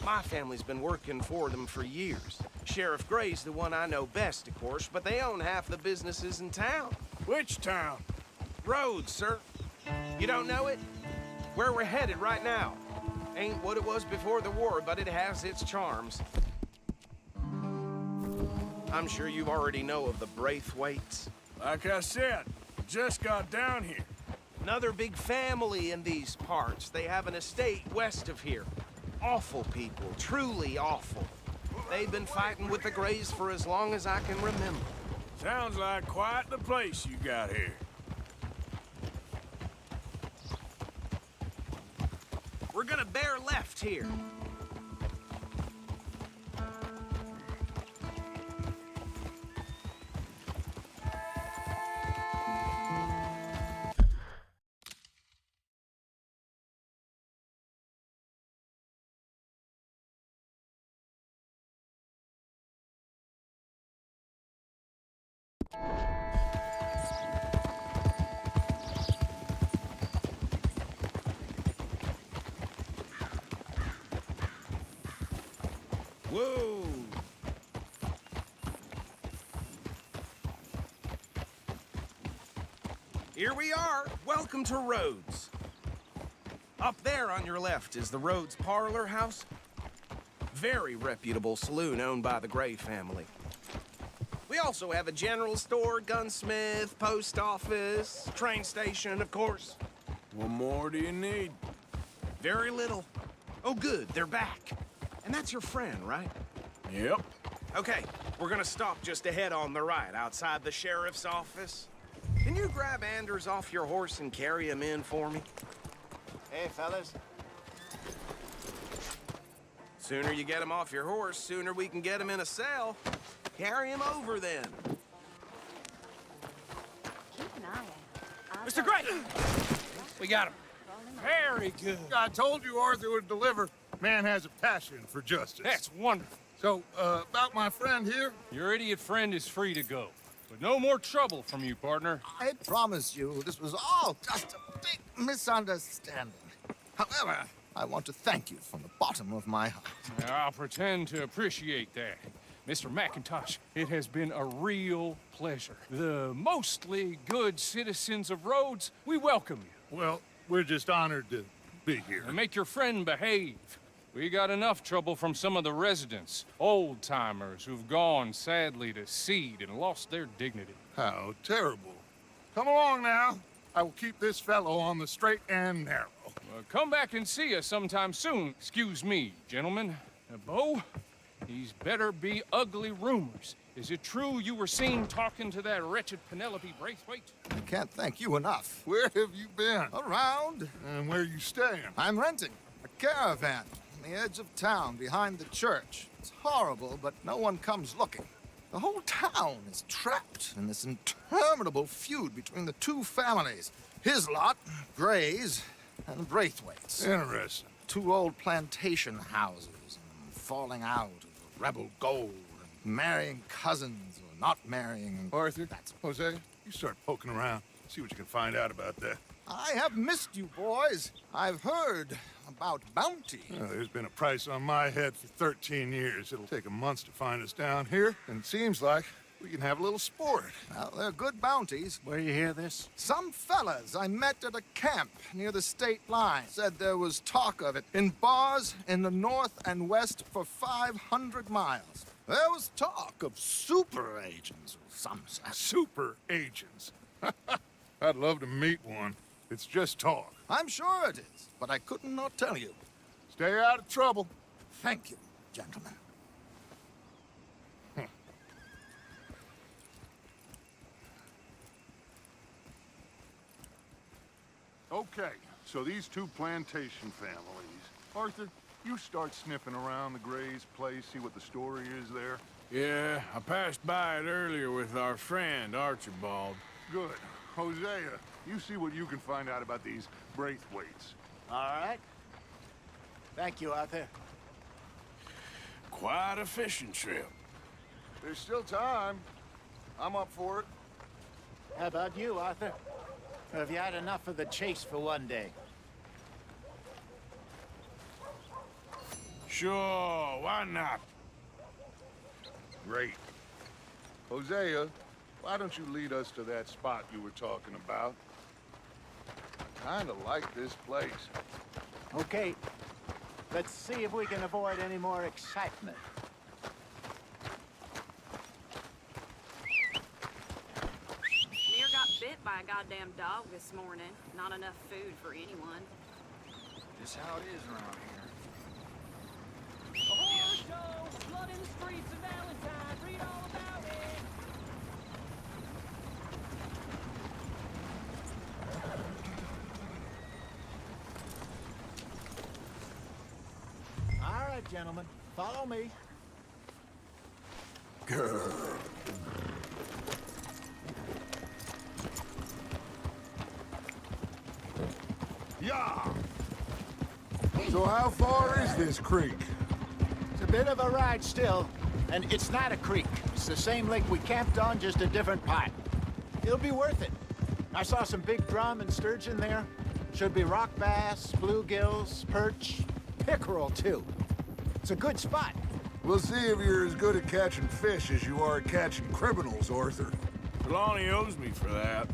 My family's been working for them for years. Sheriff Gray's the one I know best, of course, but they own half the businesses in town. Which town? Rhodes, sir. You don't know it? Where we're headed right now. Ain't what it was before the war, but it has its charms. I'm sure you already know of the Braithwaites. Like I said, just got down here. Another big family in these parts. They have an estate west of here. Awful people, truly awful. They've been fighting with the Grays for as long as I can remember. Sounds like quite the place you got here. We're gonna bear left here. Whoa! Here we are. Welcome to Rhodes. Up there on your left is the Rhodes Parlor House. Very reputable saloon owned by the Gray family. We also have a general store, gunsmith, post office, train station, of course. What more do you need? Very little. Oh, good, they're back. And that's your friend, right? Yep. Okay, we're gonna stop just ahead on the right, outside the sheriff's office. Can you grab Anders off your horse and carry him in for me? Hey, fellas. Sooner you get him off your horse, sooner we can get him in a cell. Carry him over, then. Keep an eye out. Mr. Gray! We got him. Very good. I told you Arthur would deliver. Man has a passion for justice. That's wonderful. So, about my friend here? Your idiot friend is free to go. But no more trouble from you, partner. I promise you, this was all just a big misunderstanding. However, I want to thank you from the bottom of my heart. I'll pretend to appreciate that. Mr. McIntosh, it has been a real pleasure. The mostly good citizens of Rhodes, we welcome you. Well, we're just honored to be here. And make your friend behave. We got enough trouble from some of the residents, old-timers who've gone, sadly, to seed and lost their dignity. How terrible. Come along now. I will keep this fellow on the straight and narrow. Come back and see us sometime soon. Excuse me, gentlemen. Bo, these better be ugly rumors. Is it true you were seen talking to that wretched Penelope Braithwaite? I can't thank you enough. Where have you been? Around. And where are you staying? I'm renting a caravan on the edge of town behind the church. It's horrible, but no one comes looking. The whole town is trapped in this interminable feud between the two families. His lot, Gray's, and Braithwaite's. Interesting. Two old plantation houses, and falling out of rebel gold, and marrying cousins or not marrying. Arthur, Hosea, you start poking around. See what you can find out about that. I have missed you, boys. I've heard about bounty. There's been a price on my head for 13 years. It'll take a month to find us down here, and it seems like we can have a little sport. Well, they're good bounties. Where you hear this? Some fellas I met at a camp near the state line said there was talk of it in bars in the north and west for 500 miles. There was talk of super agents of some sort. Super agents? I'd love to meet one. It's just talk. I'm sure it is, but I couldn't not tell you. Stay out of trouble. Thank you, gentlemen. Okay, so these two plantation families. Arthur, you start sniffing around the Gray's place, see what the story is there. Yeah, I passed by it earlier with our friend, Archibald. Good. Hosea, you see what you can find out about these Braithwaites. All right. Thank you, Arthur. Quite a fishing trip. There's still time. I'm up for it. How about you, Arthur? Or have you had enough of the chase for one day? Sure, why not? Great. Hosea, why don't you lead us to that spot you were talking about? I kinda like this place. Okay. Let's see if we can avoid any more excitement. Near got bit by a goddamn dog this morning. Not enough food for anyone. Just how it is around here. A horror show! Blood in the streets of Valentine! Read all about it! gentlemen. Follow me. Good. Yeah. So how far is this creek? It's a bit of a ride still, and it's not a creek. It's the same lake we camped on, just a different part. It'll be worth it. I saw some big drum and sturgeon there. Should be rock bass, bluegills, perch, pickerel too. It's a good spot. We'll see if you're as good at catching fish as you are at catching criminals, Arthur. Trelawney owes me for that.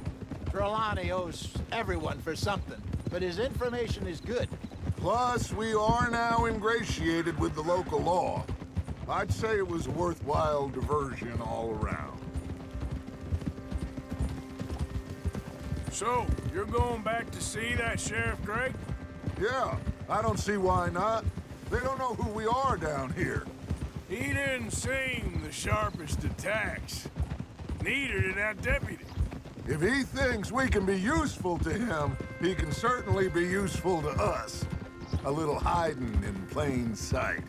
Trelawney owes everyone for something, but his information is good. Plus, we are now ingratiated with the local law. I'd say it was a worthwhile diversion all around. So, you're going back to see that Sheriff Gray? Yeah, I don't see why not. They don't know who we are down here. He didn't seem the sharpest attacks. Neither did that deputy. If he thinks we can be useful to him, he can certainly be useful to us. A little hiding in plain sight.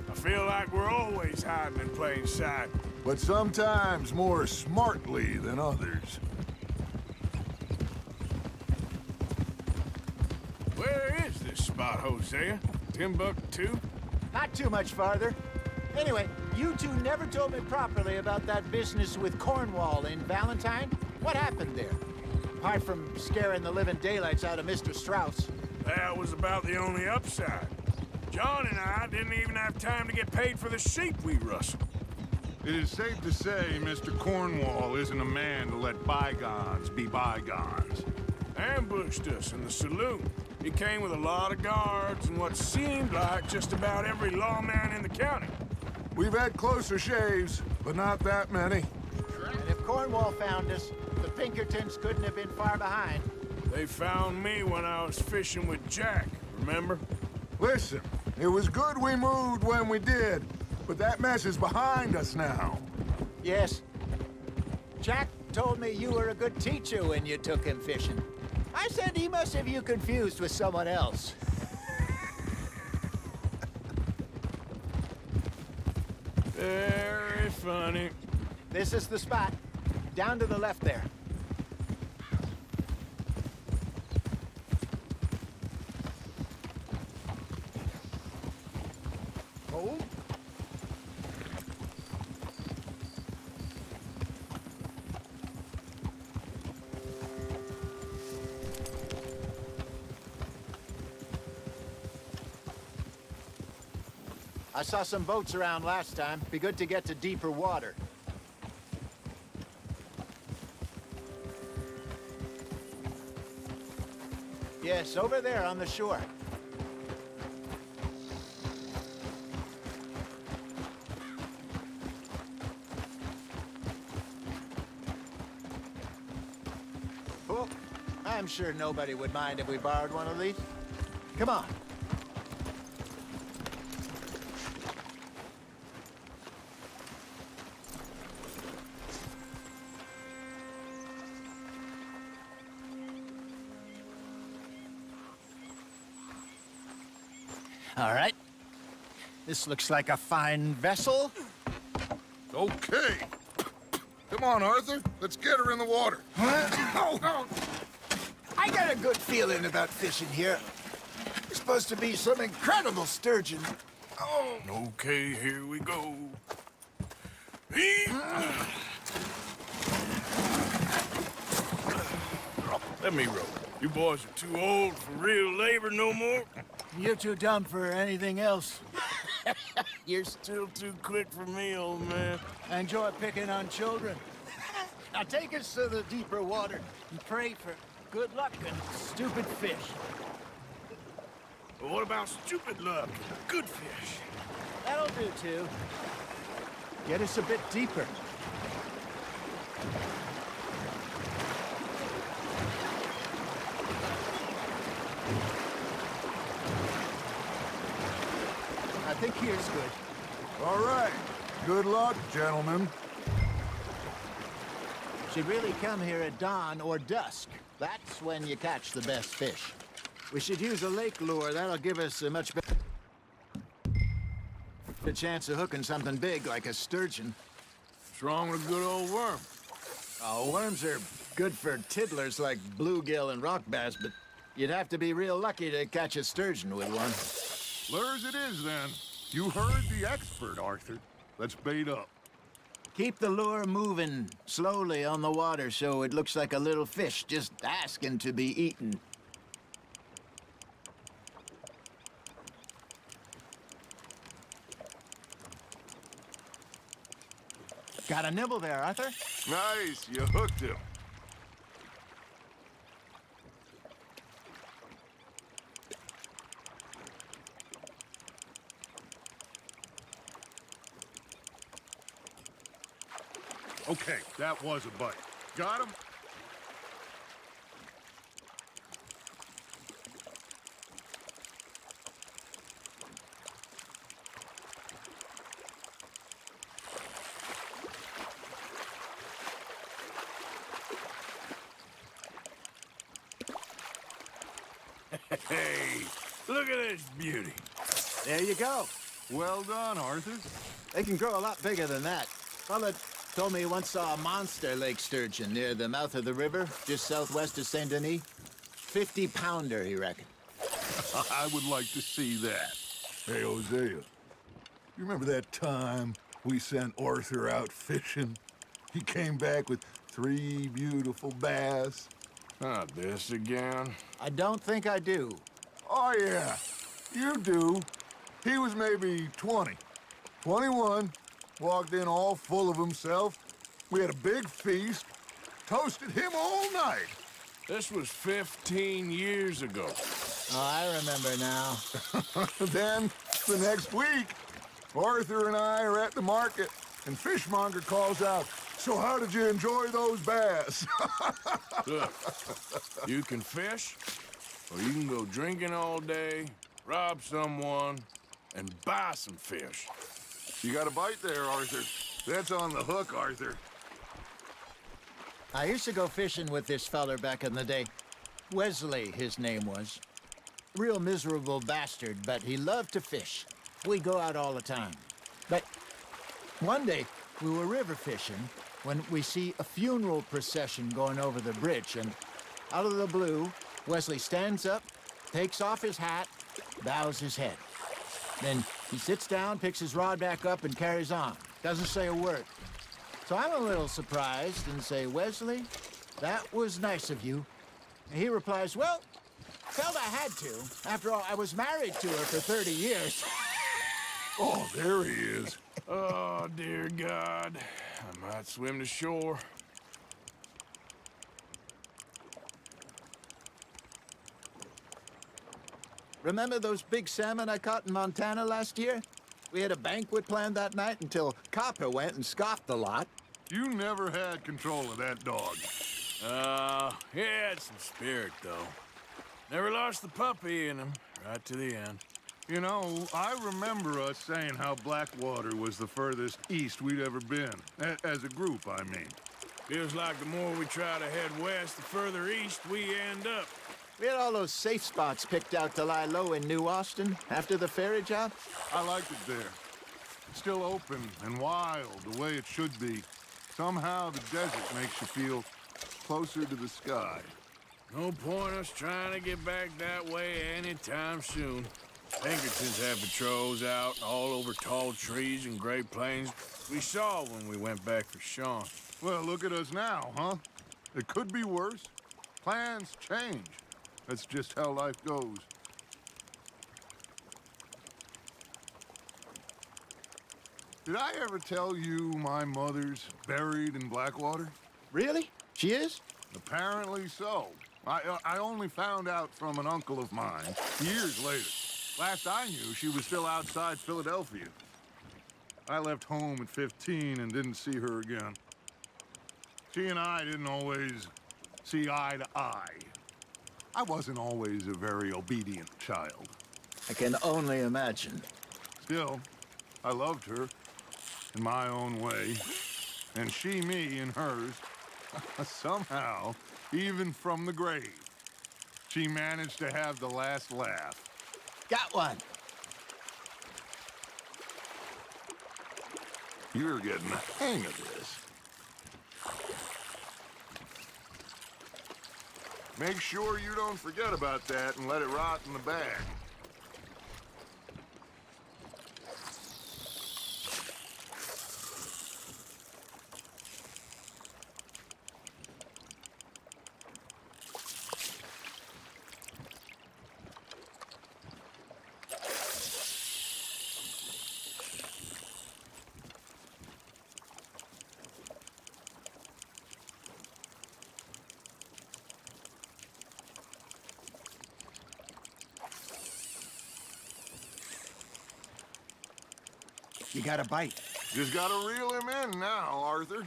I feel like we're always hiding in plain sight. But sometimes more smartly than others. Where is this spot, Hosea? Timbuktu? Not too much farther. Anyway, you two never told me properly about that business with Cornwall in Valentine. What happened there? Apart from scaring the living daylights out of Mr. Strauss. That was about the only upside. John and I didn't even have time to get paid for the sheep we rustled. It is safe to say Mr. Cornwall isn't a man to let bygones be bygones. Ambushed us in the saloon. He came with a lot of guards and what seemed like just about every lawman in the county. We've had closer shaves, but not that many. And if Cornwall found us, the Pinkertons couldn't have been far behind. They found me when I was fishing with Jack, remember? Listen, it was good we moved when we did, but that mess is behind us now. Yes. Jack told me you were a good teacher when you took him fishing. I said he must have you confused with someone else. Very funny. This is the spot. Down to the left there. Oh? I saw some boats around last time. Be good to get to deeper water. Yes, over there on the shore. Oh, I'm sure nobody would mind if we borrowed one of these. Come on. All right. This looks like a fine vessel. Okay. Come on, Arthur. Let's get her in the water. Oh. I got a good feeling about fishing here. There's supposed to be some incredible sturgeon. Oh. Okay, here we go. Let me row. You boys are too old for real labor no more. You're too dumb for anything else. You're still too quick for me, old man. I enjoy picking on children. Now take us to the deeper water and pray for good luck and stupid fish. But what about stupid luck and good fish? That'll do, too. Get us a bit deeper. I think here's good. All right. Good luck, gentlemen. Should really come here at dawn or dusk. That's when you catch the best fish. We should use a lake lure. That'll give us a much better... for a chance of hooking something big like a sturgeon. What's wrong with a good old worm? Oh, worms are good for tiddlers like bluegill and rock bass, but you'd have to be real lucky to catch a sturgeon with one. Lures it is, then. You heard the expert, Arthur. Let's bait up. Keep the lure moving slowly on the water so it looks like a little fish just asking to be eaten. Got a nibble there, Arthur? Nice, you hooked him. Okay, that was a bite. Got him? Hey, look at this beauty. There you go. Well done, Arthur. They can grow a lot bigger than that. Fella told me he once saw a monster lake sturgeon near the mouth of the river, just southwest of Saint Denis. 50-pounder, he reckoned. I would like to see that. Hey, Hosea, you remember that time we sent Arthur out fishing? He came back with 3 beautiful bass. Not this again. I don't think I do. Oh, yeah, you do. He was maybe 20, 21, walked in all full of himself. We had a big feast, toasted him all night. This was 15 years ago. Oh, I remember now. Then, the next week, Arthur and I are at the market, and Fishmonger calls out, "So how did you enjoy those bass?" Look, you can fish, or you can go drinking all day, rob someone, and buy some fish. You got a bite there, Arthur. That's on the hook, Arthur. I used to go fishing with this feller back in the day. Wesley, his name was. Real miserable bastard, but he loved to fish. We'd go out all the time. But one day, we were river fishing when we see a funeral procession going over the bridge, and out of the blue, Wesley stands up, takes off his hat, bows his head. Then he sits down, picks his rod back up, and carries on. Doesn't say a word. So I'm a little surprised and say, "Wesley, that was nice of you." And he replies, "Well, felt I had to. After all, I was married to her for 30 years. Oh, there he is. Oh, dear God. I might swim to shore. Remember those big salmon I caught in Montana last year? We had a banquet planned that night until Copper went and scoffed the lot. You never had control of that dog. He had some spirit, though. Never lost the puppy in him, right to the end. You know, I remember us saying how Blackwater was the furthest east we'd ever been. As a group, I mean. Feels like the more we try to head west, the further east we end up. We had all those safe spots picked out to lie low in New Austin after the ferry job. I liked it there. Still open and wild, the way it should be. Somehow the desert makes you feel closer to the sky. No point us trying to get back that way anytime soon. Pinkertons have patrols out all over tall trees and Great Plains. We saw when we went back for Sean. Well, look at us now, huh? It could be worse. Plans change. That's just how life goes. Did I ever tell you my mother's buried in Blackwater? Really? She is? Apparently so. I only found out from an uncle of mine years later. Last I knew, she was still outside Philadelphia. I left home at 15 and didn't see her again. She and I didn't always see eye to eye. I wasn't always a very obedient child. I can only imagine. Still, I loved her in my own way, and she me in hers. Somehow, even from the grave, she managed to have the last laugh. Got one. You're getting the hang of this. Make sure you don't forget about that and let it rot in the bag. You got a bite. Just gotta reel him in now, Arthur.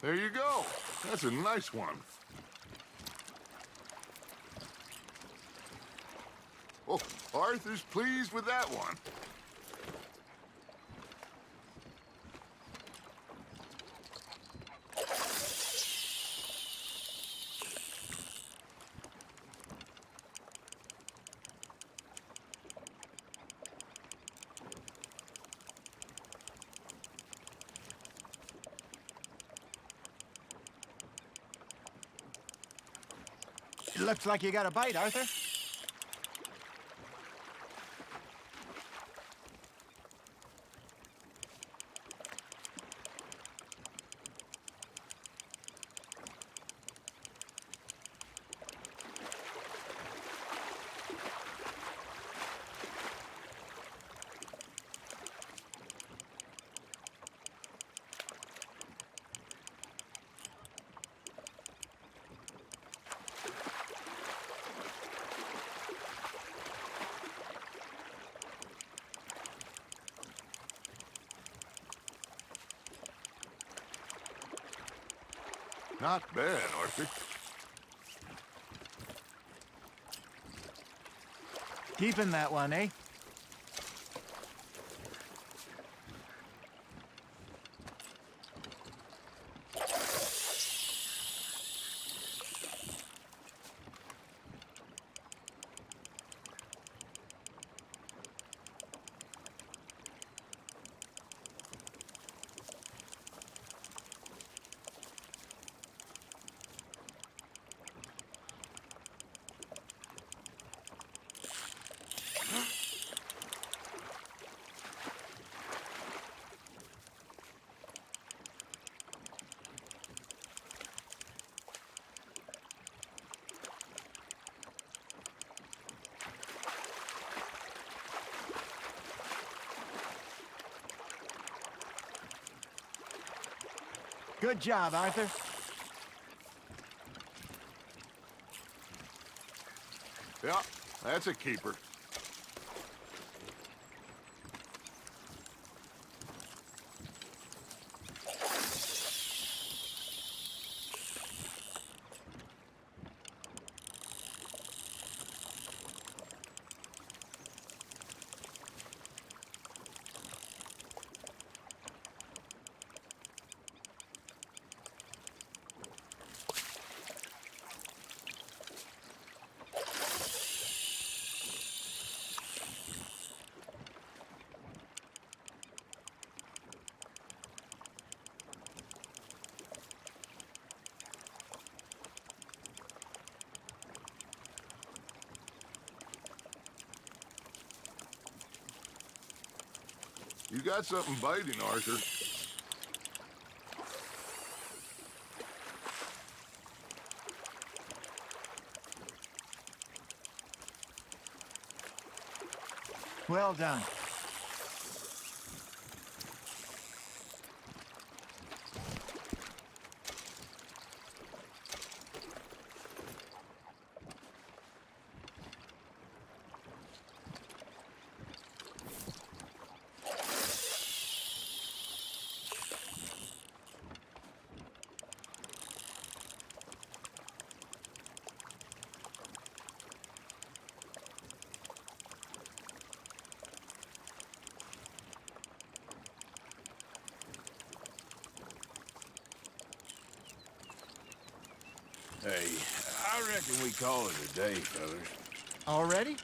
There you go. That's a nice one. Oh, Arthur's pleased with that one. It looks like you got a bite, Arthur. Not bad, Arthur. Keeping that one, eh? Good job, Arthur. Yeah, that's a keeper. You got something biting, Arthur. Well done. Hey, I reckon we call it a day, fellas. Already?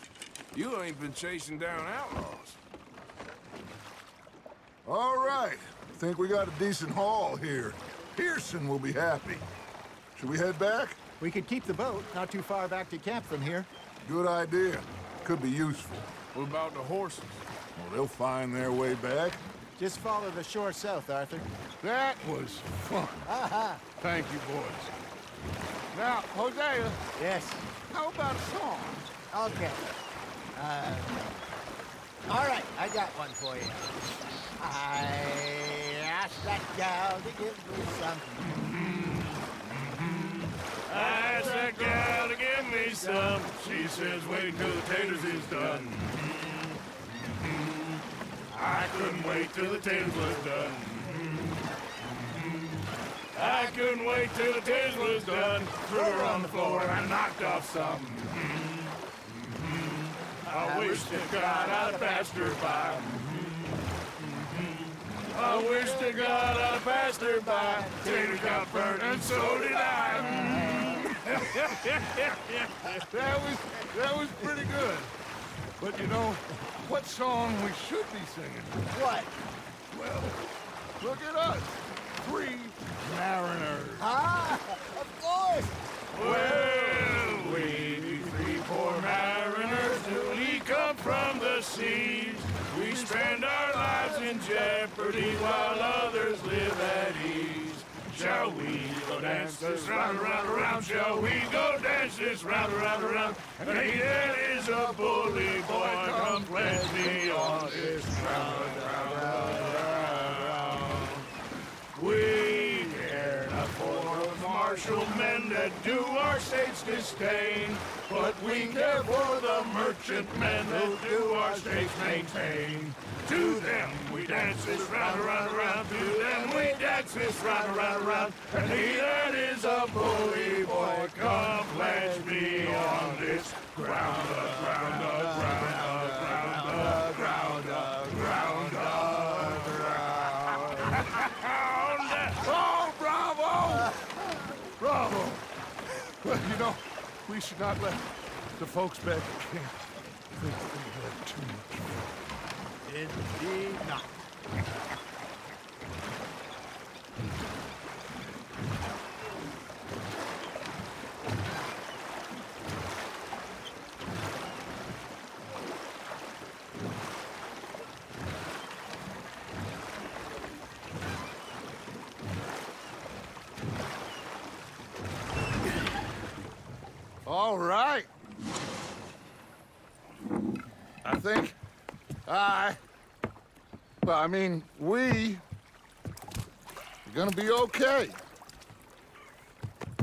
You ain't been chasing down outlaws. All right. Think we got a decent haul here. Pearson will be happy. Should we head back? We could keep the boat not too far back to camp from here. Good idea. Could be useful. What about the horses? Well, they'll find their way back. Just follow the shore south, Arthur. That was fun. Thank you, boys. Now, Hosea. Yes. How about a song? Okay. All right, I got one for you. I asked that gal to give me something. I asked that gal to give me some. She says wait till the taters is done. I couldn't wait till the taters was done. I couldn't wait till the taters was done. Threw her on the floor and knocked off some. I wish to God I'd passed her by. I wish to God I'd passed her by. Taters got burnt and so did I. That was pretty good. But you know, what song we should be singing? What? Well, look at us. 3 mariners. Ah, of course. Well, we 3 poor mariners, newly come from the seas. We spend our lives in jeopardy while others live at ease. Shall we go dance this round, around, around? Shall we go dance this round, around, around? And he that is a bully boy, come pledge me on this round, round, round, round. We care not for the martial men that do our state's disdain, but we care for the merchant men that do our state's maintain. To them we dance this round, around, around. To them we dance this round, around, around. And he that is a bully boy, come pledge me on this ground, ground, ground, ground, ground, ground, ground. Oh, bravo! Bravo! Well, you know, we should not let the folks back at camp think we had too much fun. Indeed not. All right. I think we are gonna be okay.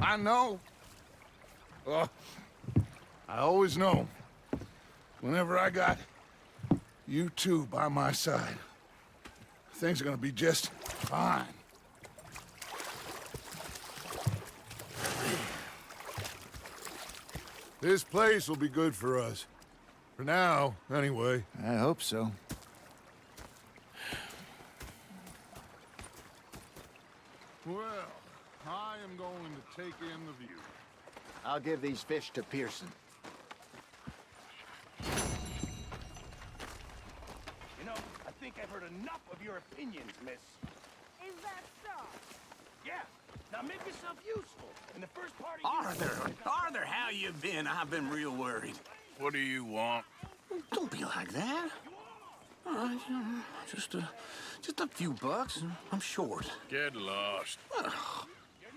I know. I always know. Whenever I got you two by my side, things are gonna be just fine. This place will be good for us. For now, anyway. I hope so. Well, I am going to take in the view. I'll give these fish to Pearson. You know, I think I've heard enough of your opinions, miss. Is that so? Yeah. Now make yourself useful. In the first part of Arthur, how you been? I've been real worried. What do you want? Don't be like that. All right, just a few bucks. I'm short. Get lost.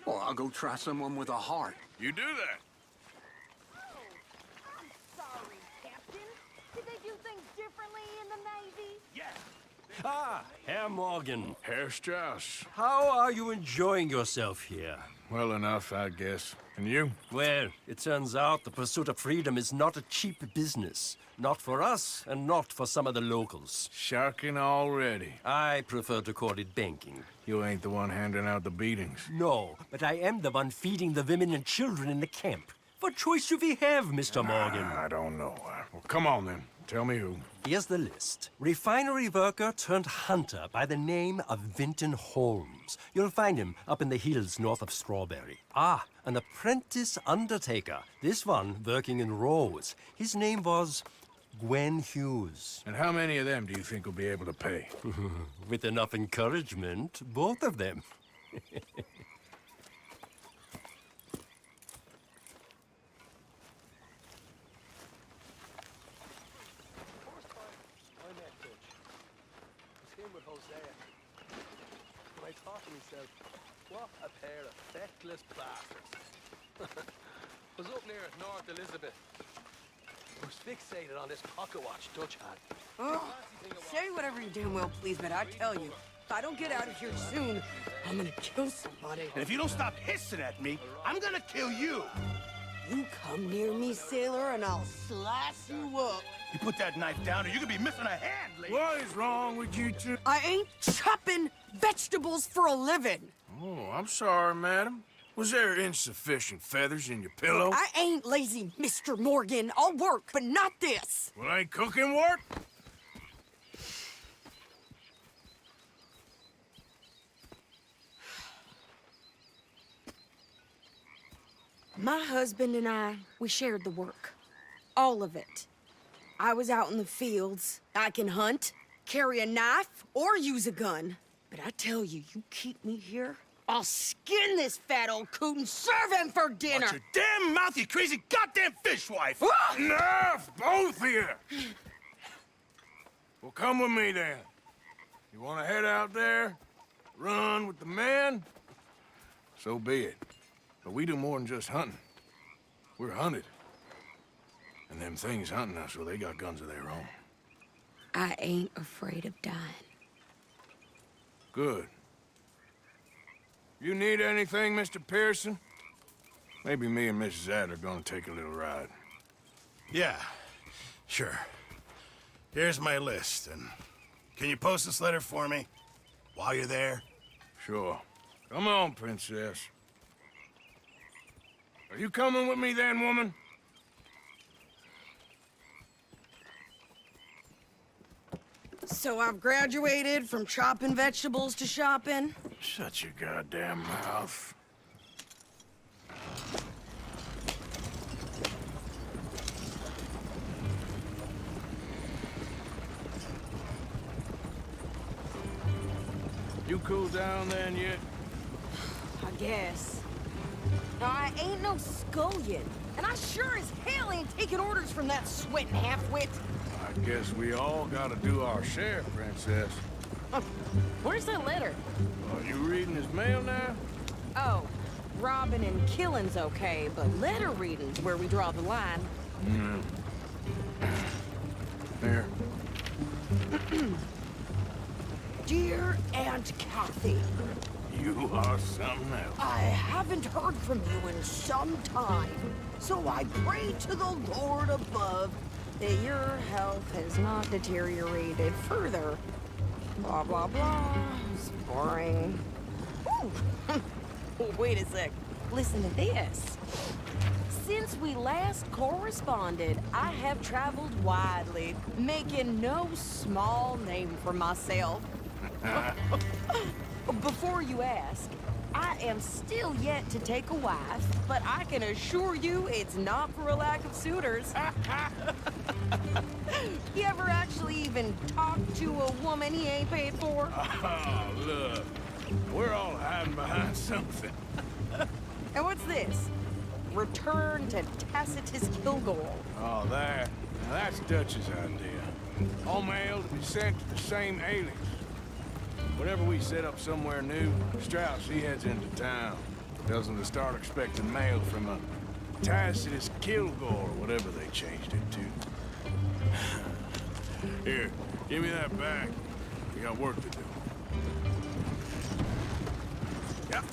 Well, I'll go try someone with a heart. You do that. I'm sorry, Captain. Did they do things differently in the Navy? Yes. Ah, Herr Morgan. Herr Strauss. How are you enjoying yourself here? Well enough, I guess. And you? Well, it turns out the pursuit of freedom is not a cheap business. Not for us, and not for some of the locals. Sharking already. I prefer to call it banking. You ain't the one handing out the beatings. No, but I am the one feeding the women and children in the camp. What choice do we have, Mr. Morgan? I don't know. Well, come on then. Tell me who. Here's the list. Refinery worker turned hunter by the name of Vinton Holmes. You'll find him up in the hills north of Strawberry. Ah, an apprentice undertaker. This one working in Rose. His name was Gwen Hughes. And how many of them do you think will be able to pay? With enough encouragement, both of them. I thought to myself, what a pair of feckless bastards. Was up near North Elizabeth. I was fixated on this pocket watch Dutch had. Oh, say whatever you damn well please, but I tell you, if I don't get out of here soon, I'm gonna kill somebody. And if you don't stop hissing at me, I'm gonna kill you. You come near me, sailor, and I'll slice you up. You put that knife down or you could be missing a hand, lady. What is wrong with you two? I ain't chopping vegetables for a living. Oh, I'm sorry, madam. Was there insufficient feathers in your pillow? I ain't lazy, Mr. Morgan. I'll work, but not this. Well, ain't cooking work? My husband and I, we shared the work. All of it. I was out in the fields. I can hunt, carry a knife, or use a gun. But I tell you, you keep me here, I'll skin this fat old coot and serve him for dinner. Watch your damn mouth, you crazy goddamn fishwife! Enough, both of you! Well, come with me then. You want to head out there, run with the men? So be it. But we do more than just hunting. We're hunted. And them things hunting us, well, they got guns of their own. I ain't afraid of dying. Good. You need anything, Mr. Pearson? Maybe me and Mrs. Adler are gonna take a little ride. Yeah, sure. Here's my list, and can you post this letter for me while you're there? Sure. Come on, Princess. Are you coming with me then, woman? So I've graduated from chopping vegetables to shopping? Shut your goddamn mouth. You cool down then yet? I guess. Now, I ain't no scullion, and I sure as hell ain't taking orders from that sweating half-wit. I guess we all gotta do our share, Princess. Where's that letter? Are you reading his mail now? Oh, robbing and killing's okay, but letter reading's where we draw the line. Here. Dear Aunt Kathy. You are something else. I haven't heard from you in some time, so I pray to the Lord above that your health has not deteriorated further. Blah, blah, blah. It's boring. Ooh. Wait a sec. Listen to this. Since we last corresponded, I have traveled widely, making no small name for myself. Before you ask, I am still yet to take a wife, but I can assure you it's not for a lack of suitors. You ever actually even talked to a woman he ain't paid for? Oh, look. We're all hiding behind something. And what's this? Return to Tacitus Kilgore. Oh, that. Now that's Dutch's idea. All mail to be sent to the same alias. Whenever we set up somewhere new, Strauss, he heads into town. Tells them to start expecting mail from a Tacitus Kilgore, whatever they changed it to. Here, give me that back. We got work to do. Yep.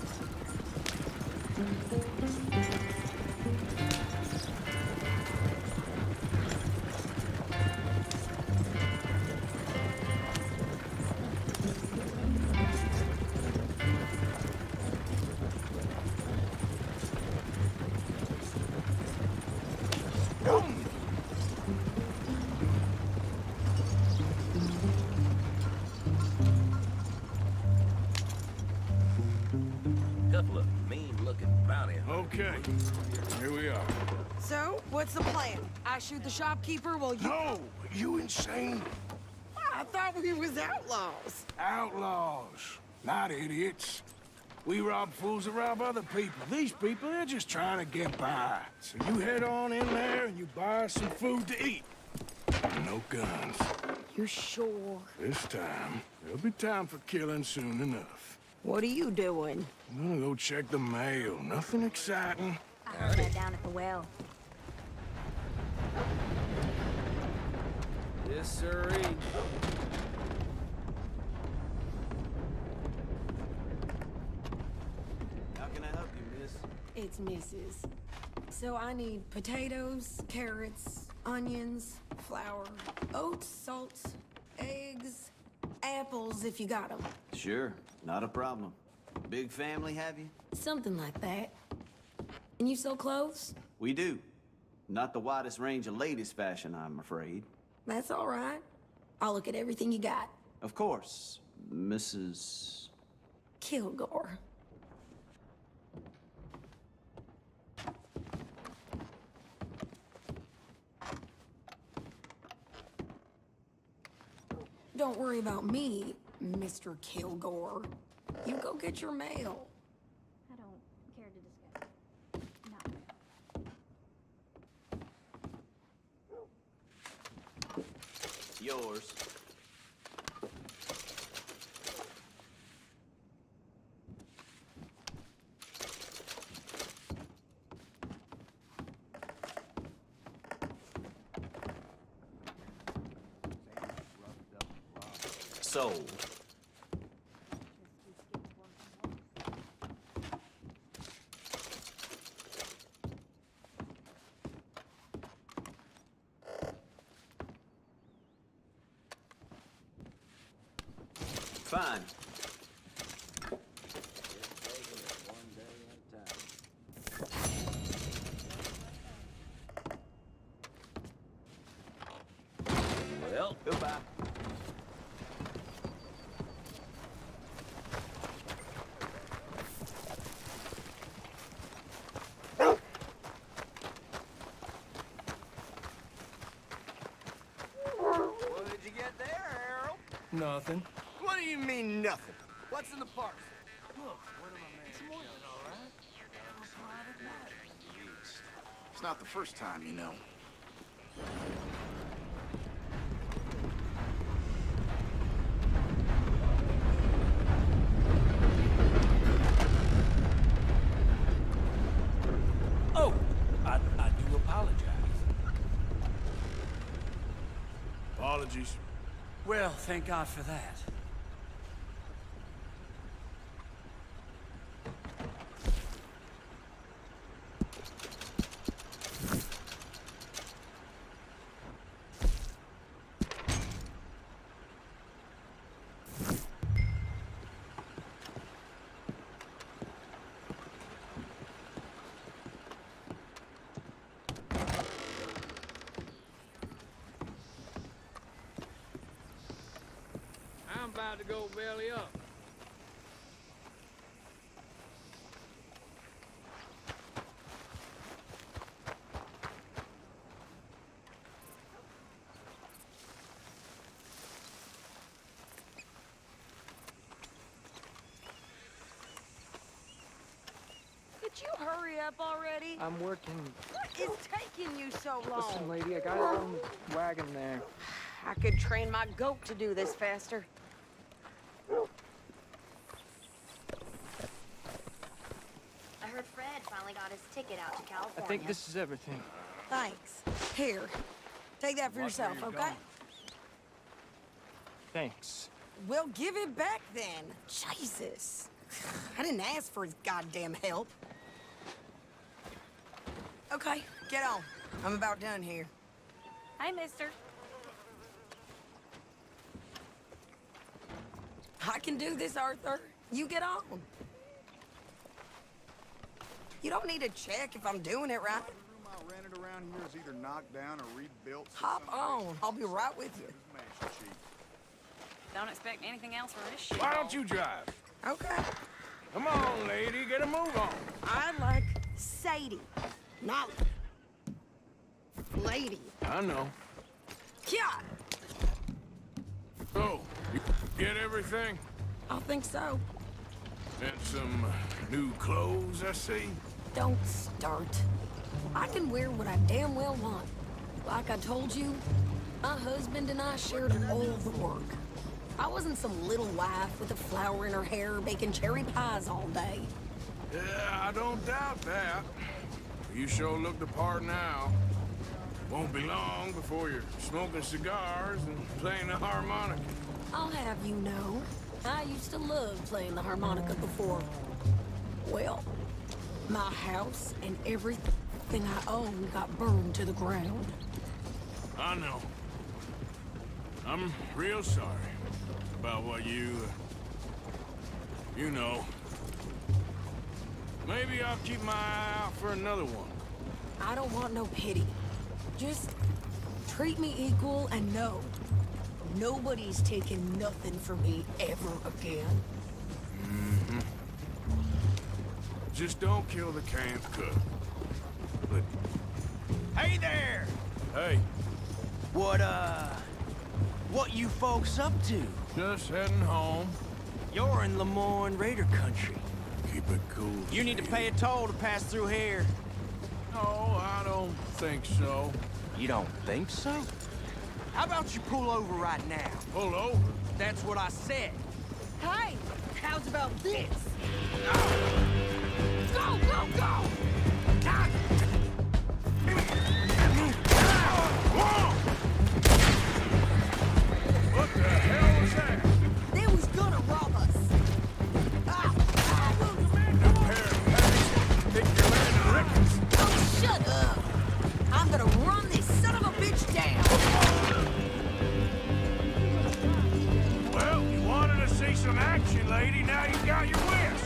Okay, here we are. So, what's the plan? I shoot the shopkeeper while you... No! You insane? I thought we was outlaws. Outlaws, not idiots. We rob fools that rob other people. These people, they're just trying to get by. So you head on in there and you buy us some food to eat. No guns. You're sure? This time, there'll be time for killing soon enough. What are you doing? I'm gonna go check the mail. Nothing exciting. I heard that down at the well. Yes, sirree. How can I help you, miss? It's Mrs. So I need potatoes, carrots, onions, flour, oats, salt, eggs, apples if you got them. Sure, not a problem. Big family, have you? Something like that. And you sell clothes? We do. Not the widest range of ladies' fashion, I'm afraid. That's all right. I'll look at everything you got. Of course, Mrs. Kilgore. Don't worry about me, Mr. Kilgore. You go get your mail. I don't care to discuss. Yours. Sold. Fine. Well, goodbye. What did you get there, Harold? Nothing. What do you mean, nothing? What's in the parcel? Look, what am I It's more than all right. A private matter. It's not the first time, you know. Oh, I do apologize. Apologies. Well, thank God for that. I'm about to go belly up. Could you hurry up already? I'm working. What is taking you so long? Listen, lady, I got our own wagon there. I could train my goat to do this faster. I heard Fred finally got his ticket out to I California. think this is everything. Thanks. Here, take that for Watch where yourself, you're okay? going. Thanks. Well, give it back then. Jesus. I didn't ask for his goddamn help. Okay, get on. I'm about done here. Hey, mister. I can do this, Arthur. You get on. You don't need to check if I'm doing it right. Every room I rented around here is either knocked down or rebuilt. Hop on. I'll be right with you. Don't expect anything else from this shit. Why don't you drive? Okay. Come on, lady, get a move on. I'd like Sadie, not lady. I know. Yeah, So, you get everything? I think so. And some new clothes, I see? Don't start. I can wear what I damn well want. Like I told you, my husband and I shared all the work. I wasn't some little wife with a flower in her hair baking cherry pies all day. Yeah, I don't doubt that. You sure look the part now. Won't be long before you're smoking cigars and playing the harmonica. I'll have you know, I used to love playing the harmonica before. Well, my house and everything I own got burned to the ground. I know. I'm real sorry about what you know. Maybe I'll keep my eye out for another one. I don't want no pity. Just treat me equal and know nobody's taking nothing from me ever again. Mm-hmm. Just don't kill the camp cook. But... Hey there! Hey. What you folks up to? Just heading home. You're in Lemoyne Raider country. Keep it cool. You need to pay a toll to pass through here. No, I don't think so. You don't think so? How about you pull over right now? Pull over? That's what I said. Hey, how's about this? Go, go, go! What the hell was that? They was gonna rob us. Oh, shut up! I'm gonna run this son of a bitch down! Well, you wanted to see some action, lady. Now you got your wish.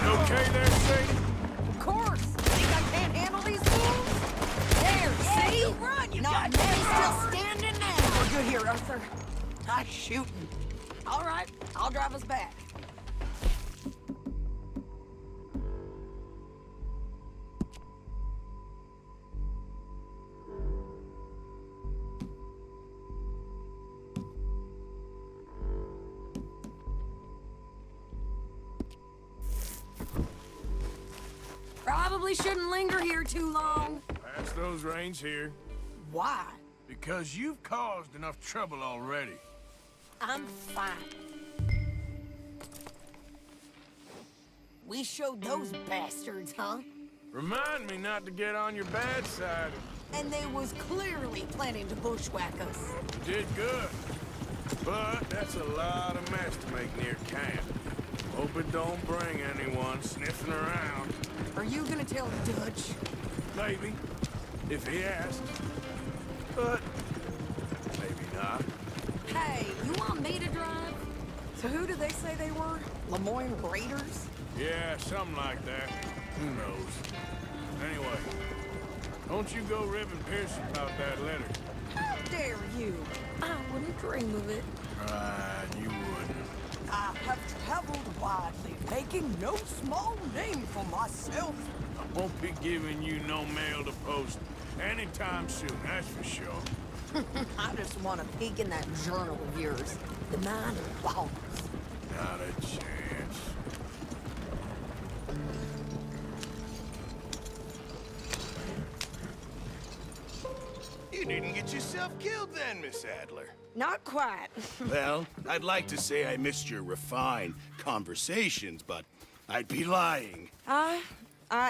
Okay there, Sadie? Of course! Think I can't handle these fools? There, see? Run, you got still standing now! We're good here, Arthur. Nice shooting. All right, I'll drive us back. Probably shouldn't linger here too long. Pass those reins here. Why? Because you've caused enough trouble already. I'm fine. We showed those bastards, huh? Remind me not to get on your bad side. And they was clearly planning to bushwhack us. You did good. But that's a lot of mess to make near camp. Hope it don't bring anyone sniffing around. Are you gonna tell Dutch? Maybe, if he asks. But maybe not. Hey, you want me to drive? So who did they say they were? Lemoyne Raiders? Yeah, something like that. Who knows? Anyway, don't you go ribbing Pearson about that letter. How dare you? I wouldn't dream of it. Right, you wouldn't. I have traveled widely, making no small name for myself. I won't be giving you no mail to post anytime soon, that's for sure. I just want to peek in that journal of yours. The Minor Balls. Not a chance. You didn't get yourself killed then, Miss Adler. Not quite. Well, I'd like to say I missed your refined conversations, but I'd be lying. I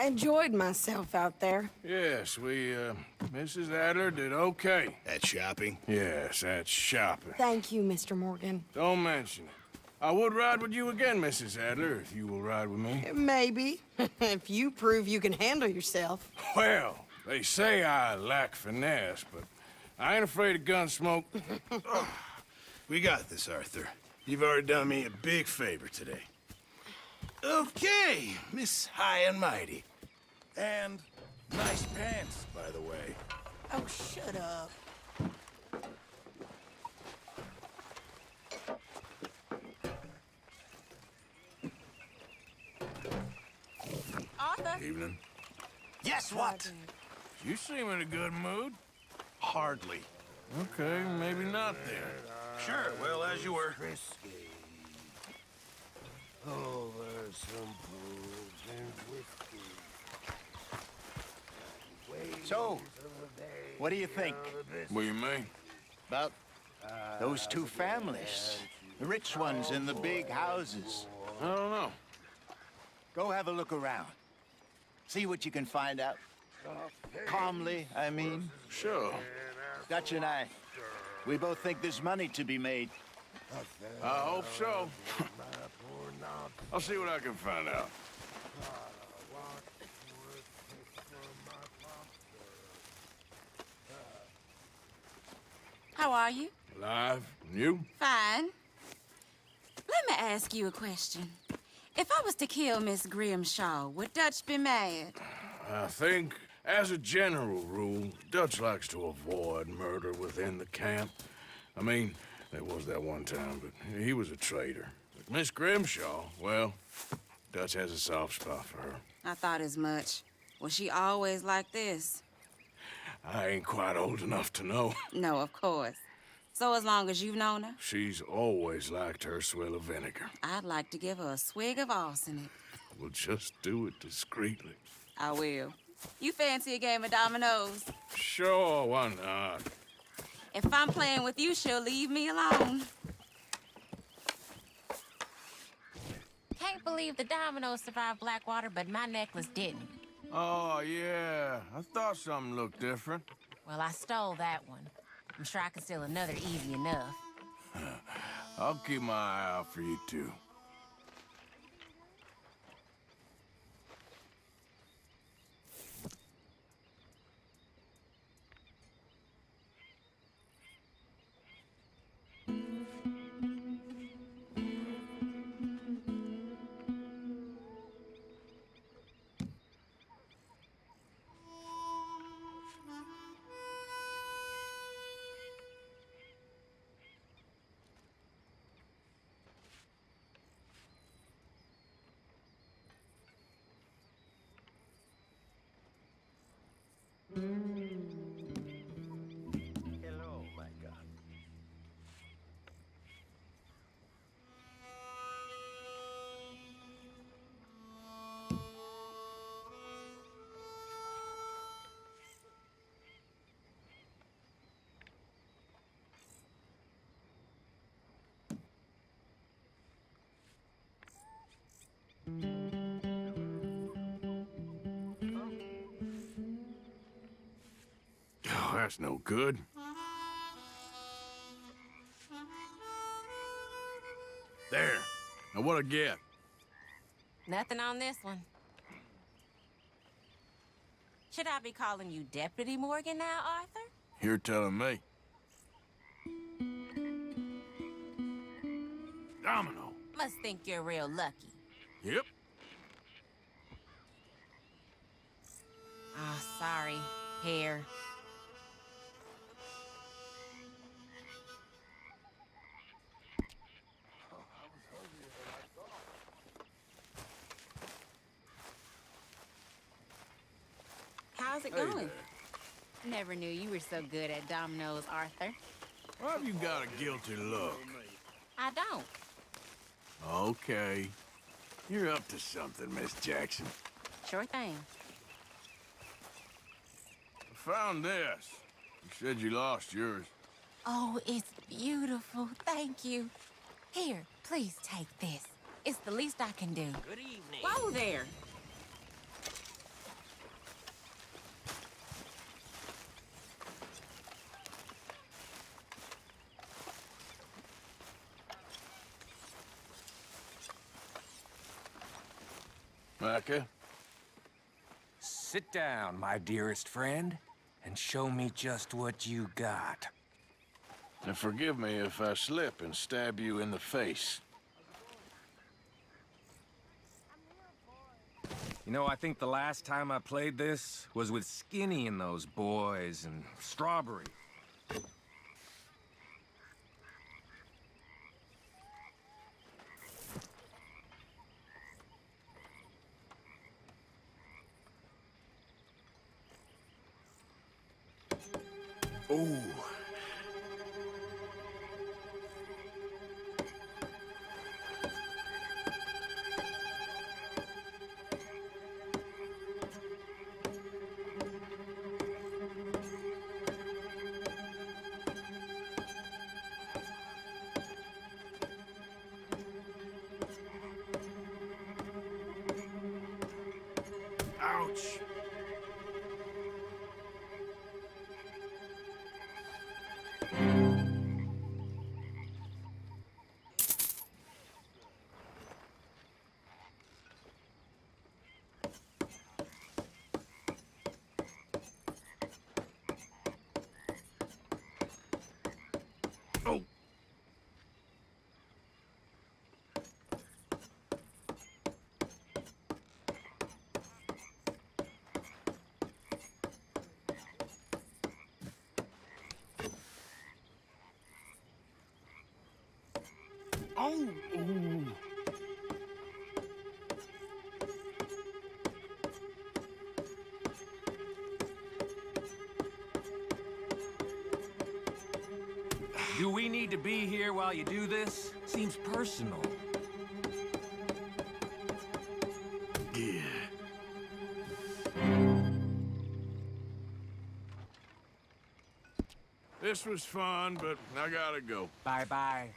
enjoyed myself out there. Yes, Mrs. Adler did okay. At shopping? Yes, that's shopping. Thank you, Mr. Morgan. Don't mention it. I would ride with you again, Mrs. Adler, if you will ride with me. Maybe. If you prove you can handle yourself. Well, they say I lack finesse, but I ain't afraid of gun smoke. We got this, Arthur. You've already done me a big favor today. Okay, Miss High and Mighty. And nice pants, by the way. Oh, shut up. Evening. Guess what? You seem in a good mood. Hardly. Okay, maybe not then. Sure, well, as you were. Over some booze and whiskey. So, what do you think? What do you mean? About those two families. The rich ones in the big houses. I don't know. Go have a look around. See what you can find out. Calmly, I mean. Sure. Dutch and I, we both think there's money to be made. I hope so. I'll see what I can find out. How are you? Alive? And you? Fine. Let me ask you a question. If I was to kill Miss Grimshaw, would Dutch be mad? I think, as a general rule, Dutch likes to avoid murder within the camp. I mean, there was that one time, but he was a traitor. But Miss Grimshaw, well, Dutch has a soft spot for her. I thought as much. Was she always like this? I ain't quite old enough to know. No, of course. So as long as you've known her? She's always liked her swill of vinegar. I'd like to give her a swig of arsenic. We'll just do it discreetly. I will. You fancy a game of dominoes? Sure, why not? If I'm playing with you, she'll leave me alone. Can't believe the dominoes survived Blackwater, but my necklace didn't. Oh, yeah. I thought something looked different. Well, I stole that one. I'm sure I can steal another easy enough. I'll keep my eye out for you, too. Hello, my God. Oh, that's no good. There. Now what'd I get? Nothing on this one. Should I be calling you Deputy Morgan now, Arthur? You're telling me. Domino. Must think you're real lucky. Yep. Oh, sorry. Here. How's it Hey going? there. Never knew you were so good at dominoes, Arthur. Why have you got a guilty look? I don't. Okay. You're up to something, Miss Jackson. Sure thing. I found this. You said you lost yours. Oh, it's beautiful. Thank you. Here, please take this. It's the least I can do. Good evening. Whoa there. Micah? Sit down, my dearest friend, and show me just what you got. And forgive me if I slip and stab you in the face. You know, I think the last time I played this was with Skinny and those boys and Strawberry. Ooh. Ouch. Oh. Oh, ooh. Do we need to be here while you do this? Seems personal. Yeah. This was fun, but I gotta go. Bye-bye.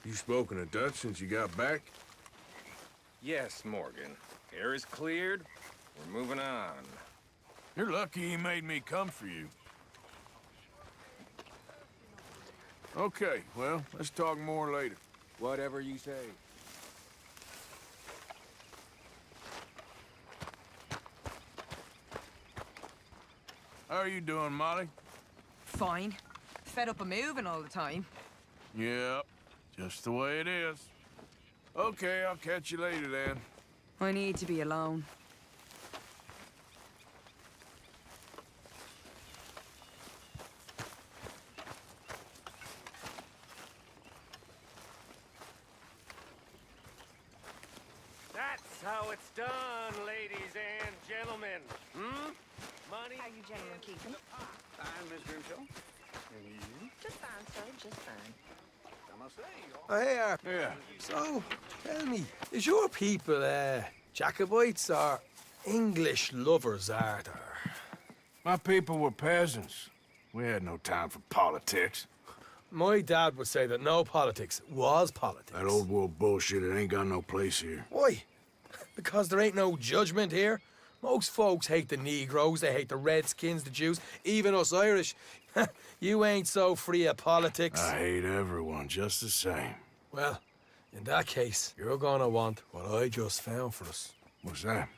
You spoken to Dutch since you got back? Yes, Morgan. Air is cleared. We're moving on. You're lucky he made me come for you. Okay, well, let's talk more later. Whatever you say. How are you doing, Molly? Fine. Fed up of moving all the time. Yep, just the way it is. Okay, I'll catch you later then. I need to be alone. That's how it's done, ladies and gentlemen. Hmm? Money? How you gentlemen keeping? Fine, Miss Grimshaw. And you? Just fine, sir. Just fine. I must say, Oh, hey, Yeah. So, tell me, is your people, Jacobites or English lovers, Arthur? My people were peasants. We had no time for politics. My dad would say that no politics was politics. That old world bullshit, it ain't got no place here. Why? Because there ain't no judgment here. Most folks hate the Negroes, they hate the Redskins, the Jews, even us Irish. You ain't so free of politics. I hate everyone just the same. Well, in that case, you're gonna want what I just found for us. What's that?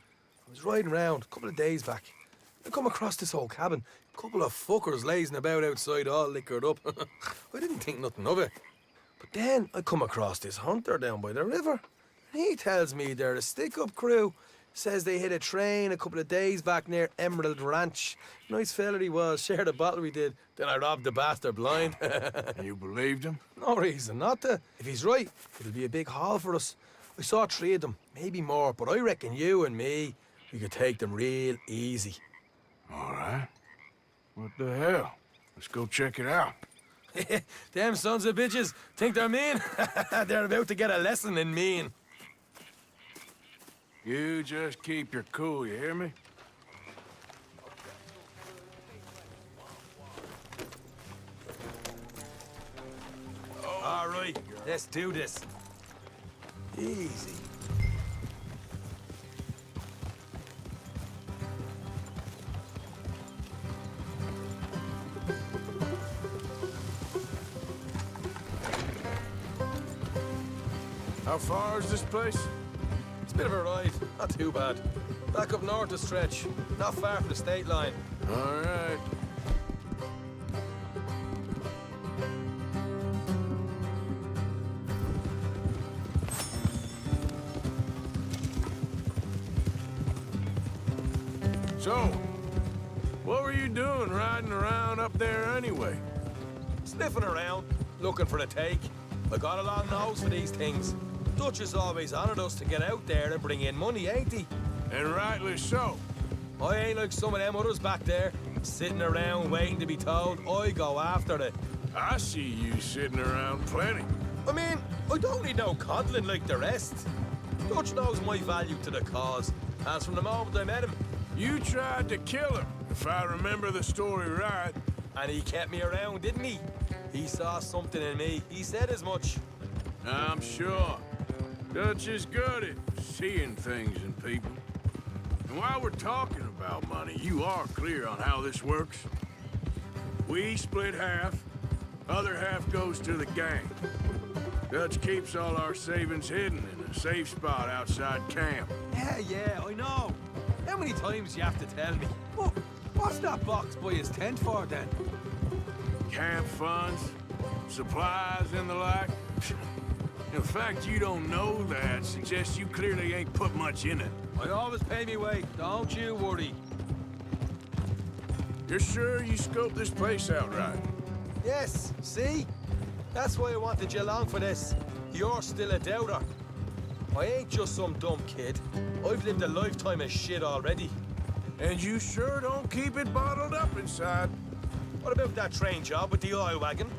I was riding around a couple of days back. I come across this old cabin. A couple of fuckers lazing about outside all liquored up. I didn't think nothing of it. But then I come across this hunter down by the river. He tells me they're a stick-up crew. Says they hit a train a couple of days back near Emerald Ranch. Nice fella he was, shared a bottle we did. Then I robbed the bastard blind. And you believed him? No reason not to. If he's right, it'll be a big haul for us. I saw 3 of them, maybe more, but I reckon you and me, we could take them real easy. All right. What the hell? Let's go check it out. Them sons of bitches think they're mean. They're about to get a lesson in mean. You just keep your cool, you hear me? All right, let's do this. Easy. How far is this place? It's a bit of a ride, not too bad. Back up north a stretch, not far from the state line. All right. So, what were you doing riding around up there anyway? Sniffing around, looking for a take. I got a long nose for these things. Dutch has always honored us to get out there and bring in money, ain't he? And rightly so. I ain't like some of them others back there, sitting around waiting to be told. I go after it. I see you sitting around plenty. I mean, I don't need no coddling like the rest. Dutch knows my value to the cause, as from the moment I met him. You tried to kill him, if I remember the story right. And he kept me around, didn't he? He saw something in me. He said as much. I'm sure. Dutch is good at seeing things in people. And while we're talking about money, you are clear on how this works? We split half, other half goes to the gang. Dutch keeps all our savings hidden in a safe spot outside camp. Yeah, I know. How many times you have to tell me? What's that box by his tent for, then? Camp funds, supplies, and the like. The fact you don't know that suggests you clearly ain't put much in it. I always pay me weight, don't you worry. You're sure you scoped this place out right? Yes, see? That's why I wanted you along for this. You're still a doubter. I ain't just some dumb kid. I've lived a lifetime of shit already. And you sure don't keep it bottled up inside. What about that train job with the oil wagon?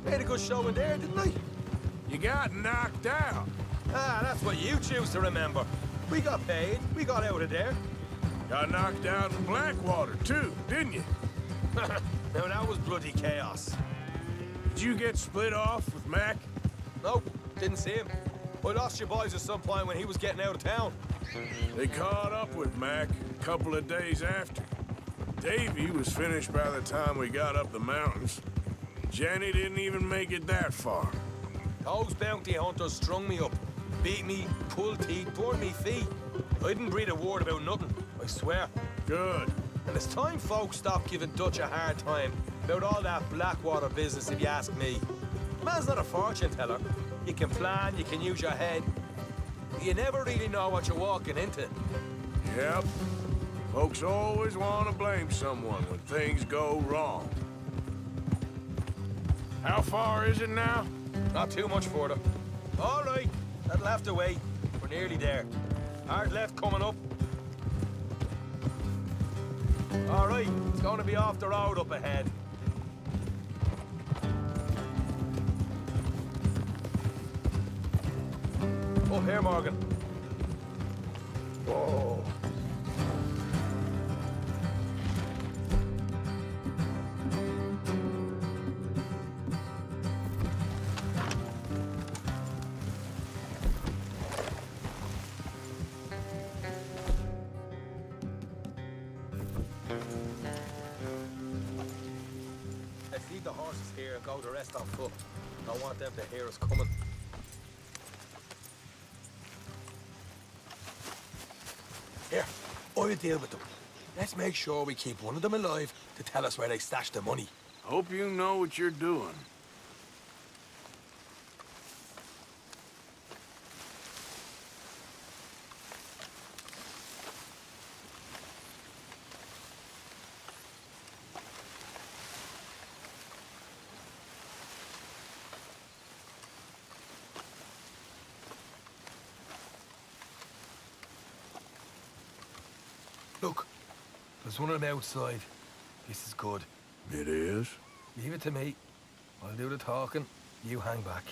Made a good show in there, didn't I? You got knocked out. Ah, that's what you choose to remember. We got paid. We got out of there. Got knocked out in Blackwater, too, didn't you? Now, that was bloody chaos. Did you get split off with Mac? Nope, didn't see him. I lost your boys at some point when he was getting out of town. They caught up with Mac a couple of days after. Davy was finished by the time we got up the mountains. Jenny didn't even make it that far. Those bounty hunters strung me up, beat me, pulled teeth, burned me feet. I didn't breathe a word about nothing, I swear. Good. And it's time folks stopped giving Dutch a hard time about all that Blackwater business, if you ask me. Man's not a fortune teller. You can plan, you can use your head. You never really know what you're walking into. Yep. Folks always want to blame someone when things go wrong. How far is it now? Not too much further. All right, that'll have to wait. We're nearly there. Hard left coming up. All right, it's going to be off the road up ahead. Up here, Morgan. Whoa. Let's leave the horses here and go the rest on foot. I want them to hear us coming. Here, I'll deal with them. Let's make sure we keep one of them alive to tell us where they stashed the money. Hope you know what you're doing. Look, there's one of them outside. This is good. It is? Leave it to me. I'll do the talking. You hang back.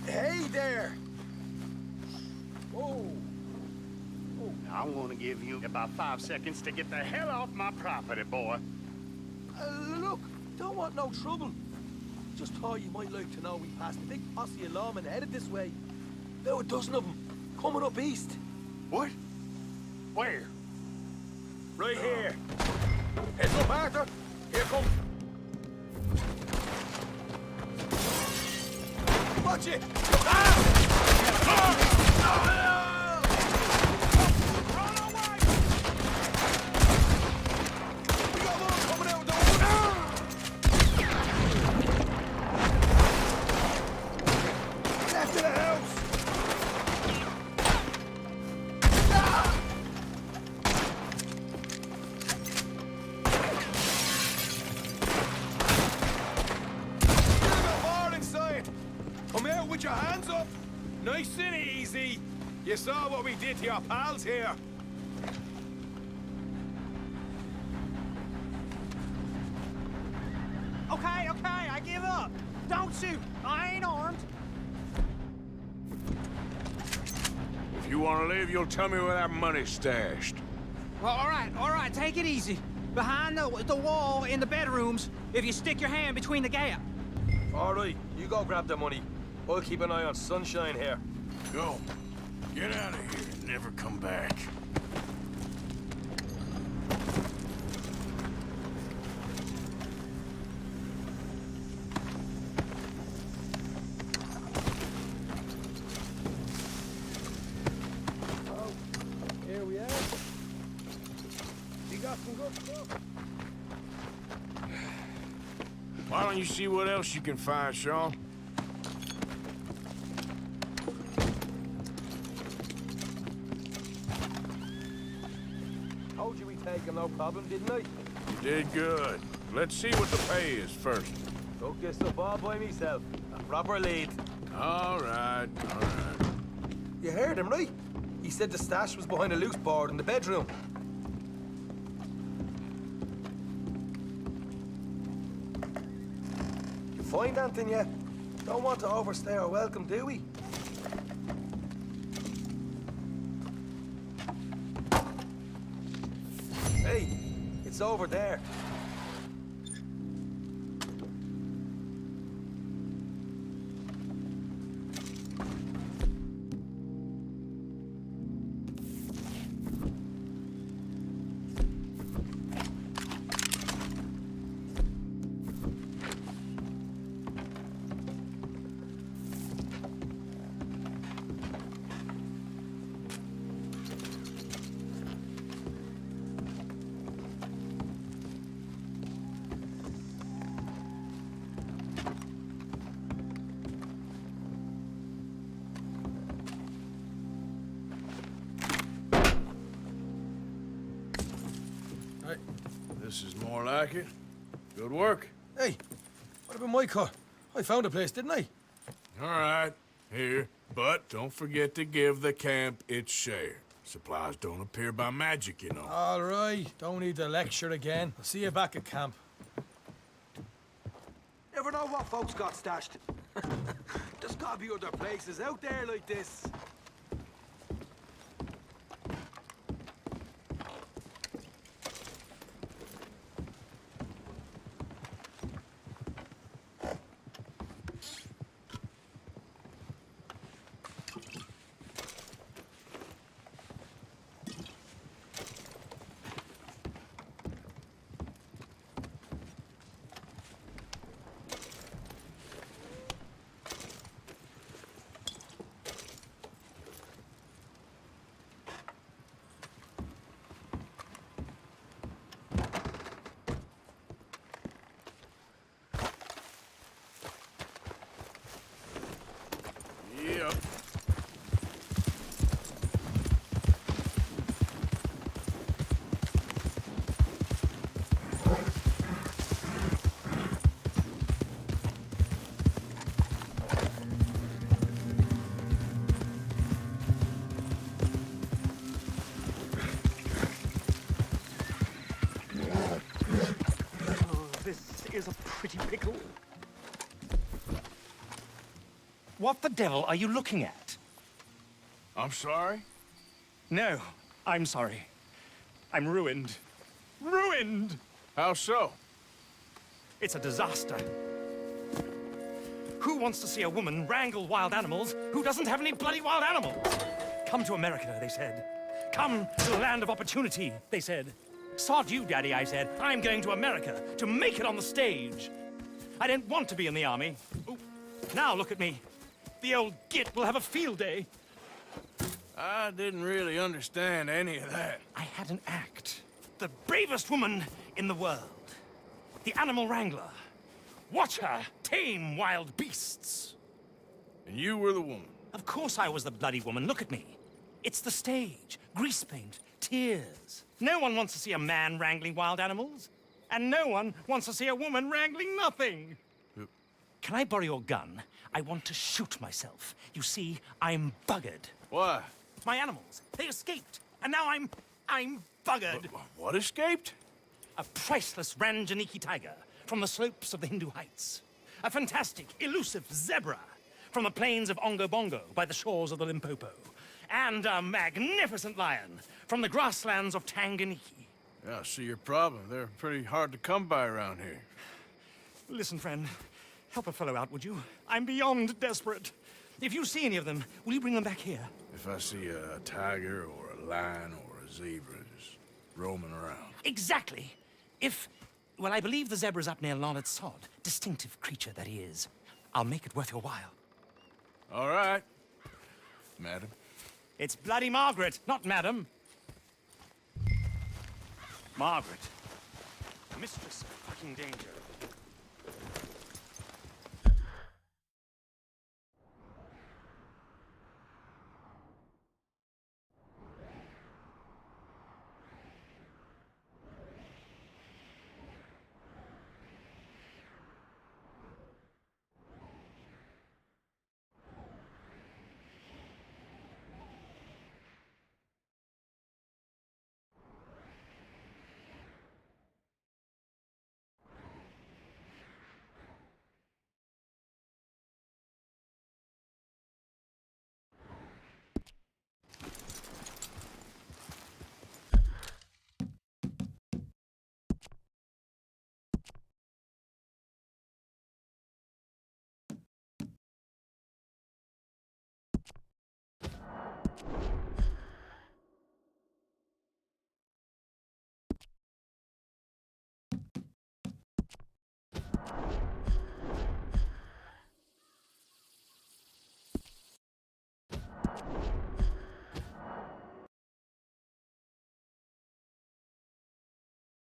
Hey there! Whoa! I'm gonna give you about 5 seconds to get the hell off my property, boy. Look, don't want no trouble. Just thought you might like to know we passed a big posse of lawmen headed this way. About a dozen of them, coming up east. What? Where? Right here. Heads up, Arthur. Here come. Watch it! We got more coming out of the Hands up! Nice and easy. You saw what we did to your pals here. Okay, I give up. Don't shoot. I ain't armed. If you want to leave, you'll tell me where that money's stashed. Well, all right, take it easy. Behind the wall in the bedrooms, if you stick your hand between the gap. All right, you go grab the money. I'll keep an eye on Sunshine here. Go. Get out of here and never come back. Here we are. You got some good stuff. Why don't you see what else you can find, Sean? Told you we'd take him, no problem, didn't I? You did good. Let's see what the pay is first. Took this up all by myself. A proper lead. All right. You heard him, right? He said the stash was behind a loose board in the bedroom. You find anything yet? Don't want to overstay our welcome, do we? Hey, it's over there. This is more like it. Good work. Hey, what about my car? I found a place, didn't I? All right, here. But don't forget to give the camp its share. Supplies don't appear by magic, you know. All right, don't need the lecture again. I'll see you back at camp. Never know what folks got stashed. There's gotta be other places out there like this. Yep. This is a pretty pickle. What the devil are you looking at? I'm sorry? No, I'm sorry. I'm ruined. Ruined! How so? It's a disaster. Who wants to see a woman wrangle wild animals who doesn't have any bloody wild animals? Come to America, they said. Come to the land of opportunity, they said. Sod you, Daddy, I said. I'm going to America to make it on the stage. I didn't want to be in the army. Ooh. Now look at me. The old git will have a field day. I didn't really understand any of that. I had an act. The bravest woman in the world. The animal wrangler. Watch her tame wild beasts. And you were the woman? Of course I was the bloody woman. Look at me. It's the stage. Grease paint. Tears. No one wants to see a man wrangling wild animals. And no one wants to see a woman wrangling nothing. Can I borrow your gun? I want to shoot myself. You see, I'm buggered. Why? My animals, they escaped. And now I'm buggered. What escaped? A priceless Ranjaniki tiger from the slopes of the Hindu Heights. A fantastic, elusive zebra from the plains of Ongo Bongo by the shores of the Limpopo. And a magnificent lion from the grasslands of Tanganyika. Yeah, I see your problem. They're pretty hard to come by around here. Listen, friend, help a fellow out, would you? I'm beyond desperate. If you see any of them, will you bring them back here? If I see a tiger or a lion or a zebra just roaming around. Exactly. Well, I believe the zebra's up near Larned Sod. Distinctive creature that he is. I'll make it worth your while. All right, madam. It's bloody Margaret, not madam. Margaret. Mistress of fucking danger.